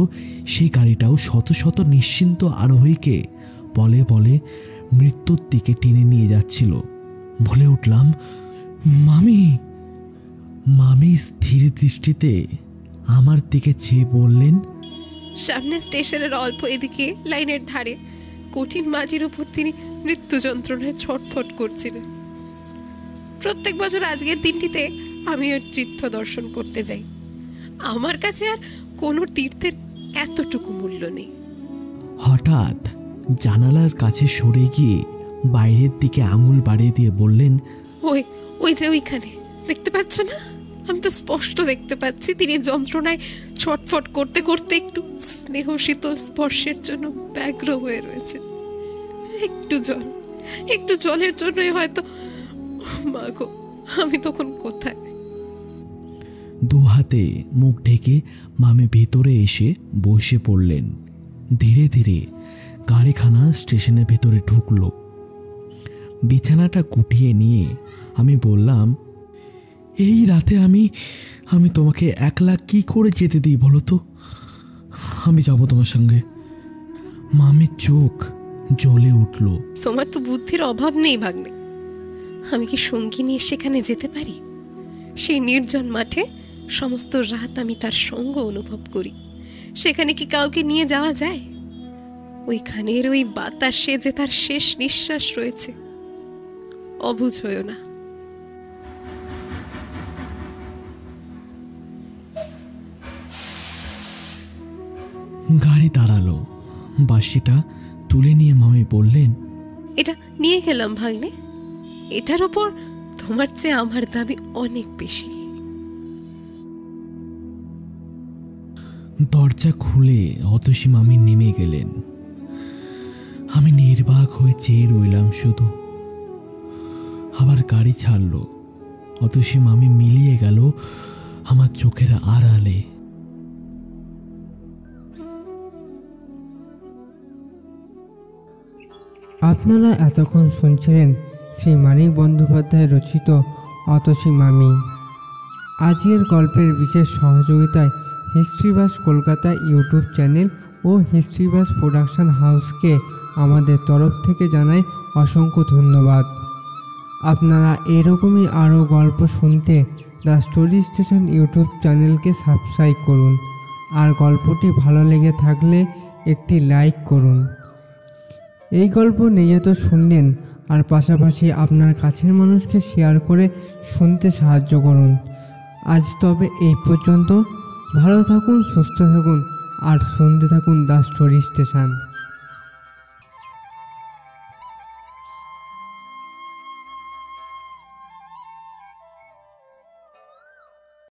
[SPEAKER 2] সেই গাড়িটাও শত শত নিশ্চিন্ত আরোহীকে বলে বলে মৃত্যুর দিকে টেনে নিয়ে যাচ্ছিল। বলে উঠলাম, মামি। মামি স্থির দৃষ্টিতে আমার দিকে চেয়ে বললেন,
[SPEAKER 5] সামনে স্টেশনের অল্প এদিকে লাইনের ধারে কঠিন মাটির উপর তিনি মৃত্যু যন্ত্রণায় ছটফট করছিলেন। প্রত্যেক বছর আজকের দিনটিতে আমি ওর তীর্থ দর্শন করতে যাই। আমার কাছে আর কোনো তীর্থের এতটুকু মূল্য নেই।
[SPEAKER 2] হঠাৎ জানালার কাছে সরে গিয়ে বাইরের দিকে আঙুল বাড়িয়ে দিয়ে বললেন,
[SPEAKER 5] ওই যে ওইখানে দেখতে পাচ্ছ না? আমি তো স্পষ্ট দেখতে পাচ্ছি তিনি যন্ত্রণায় ছটফট করতে করতে একটু স্নেহ শীতল স্পর্শের জন্য ব্যগ্র হয়ে রয়েছে। একটু জলের জন্যই হয়তো। মা গো, আমি তখন কোথায়?
[SPEAKER 2] দু হাতে মুখ ঢেকে মামি ভেতরে এসে বসে পড়লেন। ধীরে ধীরে গাড়িখানা স্টেশনের ভেতরে ঢুকলো। বিছানাটা গুটিয়ে নিয়ে আমি বললাম, এই রাতে আমি তোমাকে একলা কি করে যেতে দিই বলো তো? আমি যাব তোমার সঙ্গে। মামির চোখ জ্বলে উঠল।
[SPEAKER 5] তোমার তো বুদ্ধির অভাব নেই ভাগ্নে। আমি কি সঙ্গী নিয়ে সেখানে যেতে পারি? সেই নির্জন মাঠে সমস্ত রাত আমি তার সঙ্গ অনুভব করি। সেখানে কি কাউকে নিয়ে যাওয়া যায়? ওইখানের ওই বাতাসে যে তার শেষ নিঃশ্বাস রয়েছে। অবুঝ হয়েও না।
[SPEAKER 2] গাড়ি দাঁড়ালো। বাঁশিটা তুলে নিয়ে মামি বললেন,
[SPEAKER 5] এটা নিয়ে গেলাম ভাগ্নে। এটার ওপর তোমার চেয়ে আমার দাবি অনেক বেশি।
[SPEAKER 2] দরজা খুলে অতসী মামি নেমে গেলেন। আমি নির্বাক হয়ে চেয়ে রইলাম শুধু। আবার গাড়ি ছাড়লো। অতসী মামি মিলিয়ে গেল আমার চোখের আড়ালে।
[SPEAKER 1] আপনারা এতক্ষণ শুনছিলেন শ্রী মানিক বন্দ্যোপাধ্যায় রচিত অতসী মামি। আজকের গল্পের বিশেষ সহযোগিতায় হিস্ট্রিবাস কলকাতা ইউটিউব চ্যানেল ও হিস্ট্রিবাস প্রোডাকশন হাউসকে আমাদের তরফ থেকে জানাই অসংখ্য ধন্যবাদ। আপনারা এরকমই আরও গল্প শুনতে দ্য স্টোরি স্টেশন ইউটিউব চ্যানেলকে সাবস্ক্রাইব করুন। আর গল্পটি ভালো লেগে থাকলে একটি লাইক করুন এই গল্প নিয়মিত শুনলেন আর পাশাপাশি আপনার কাছের মানুষকে শেয়ার করে শুনতে সাহায্য করুন। আজ তবে এই পর্যন্ত। ভালো থাকুন, সুস্থ থাকুন আর শুনতে থাকুন দ্য স্টোরি স্টেশন।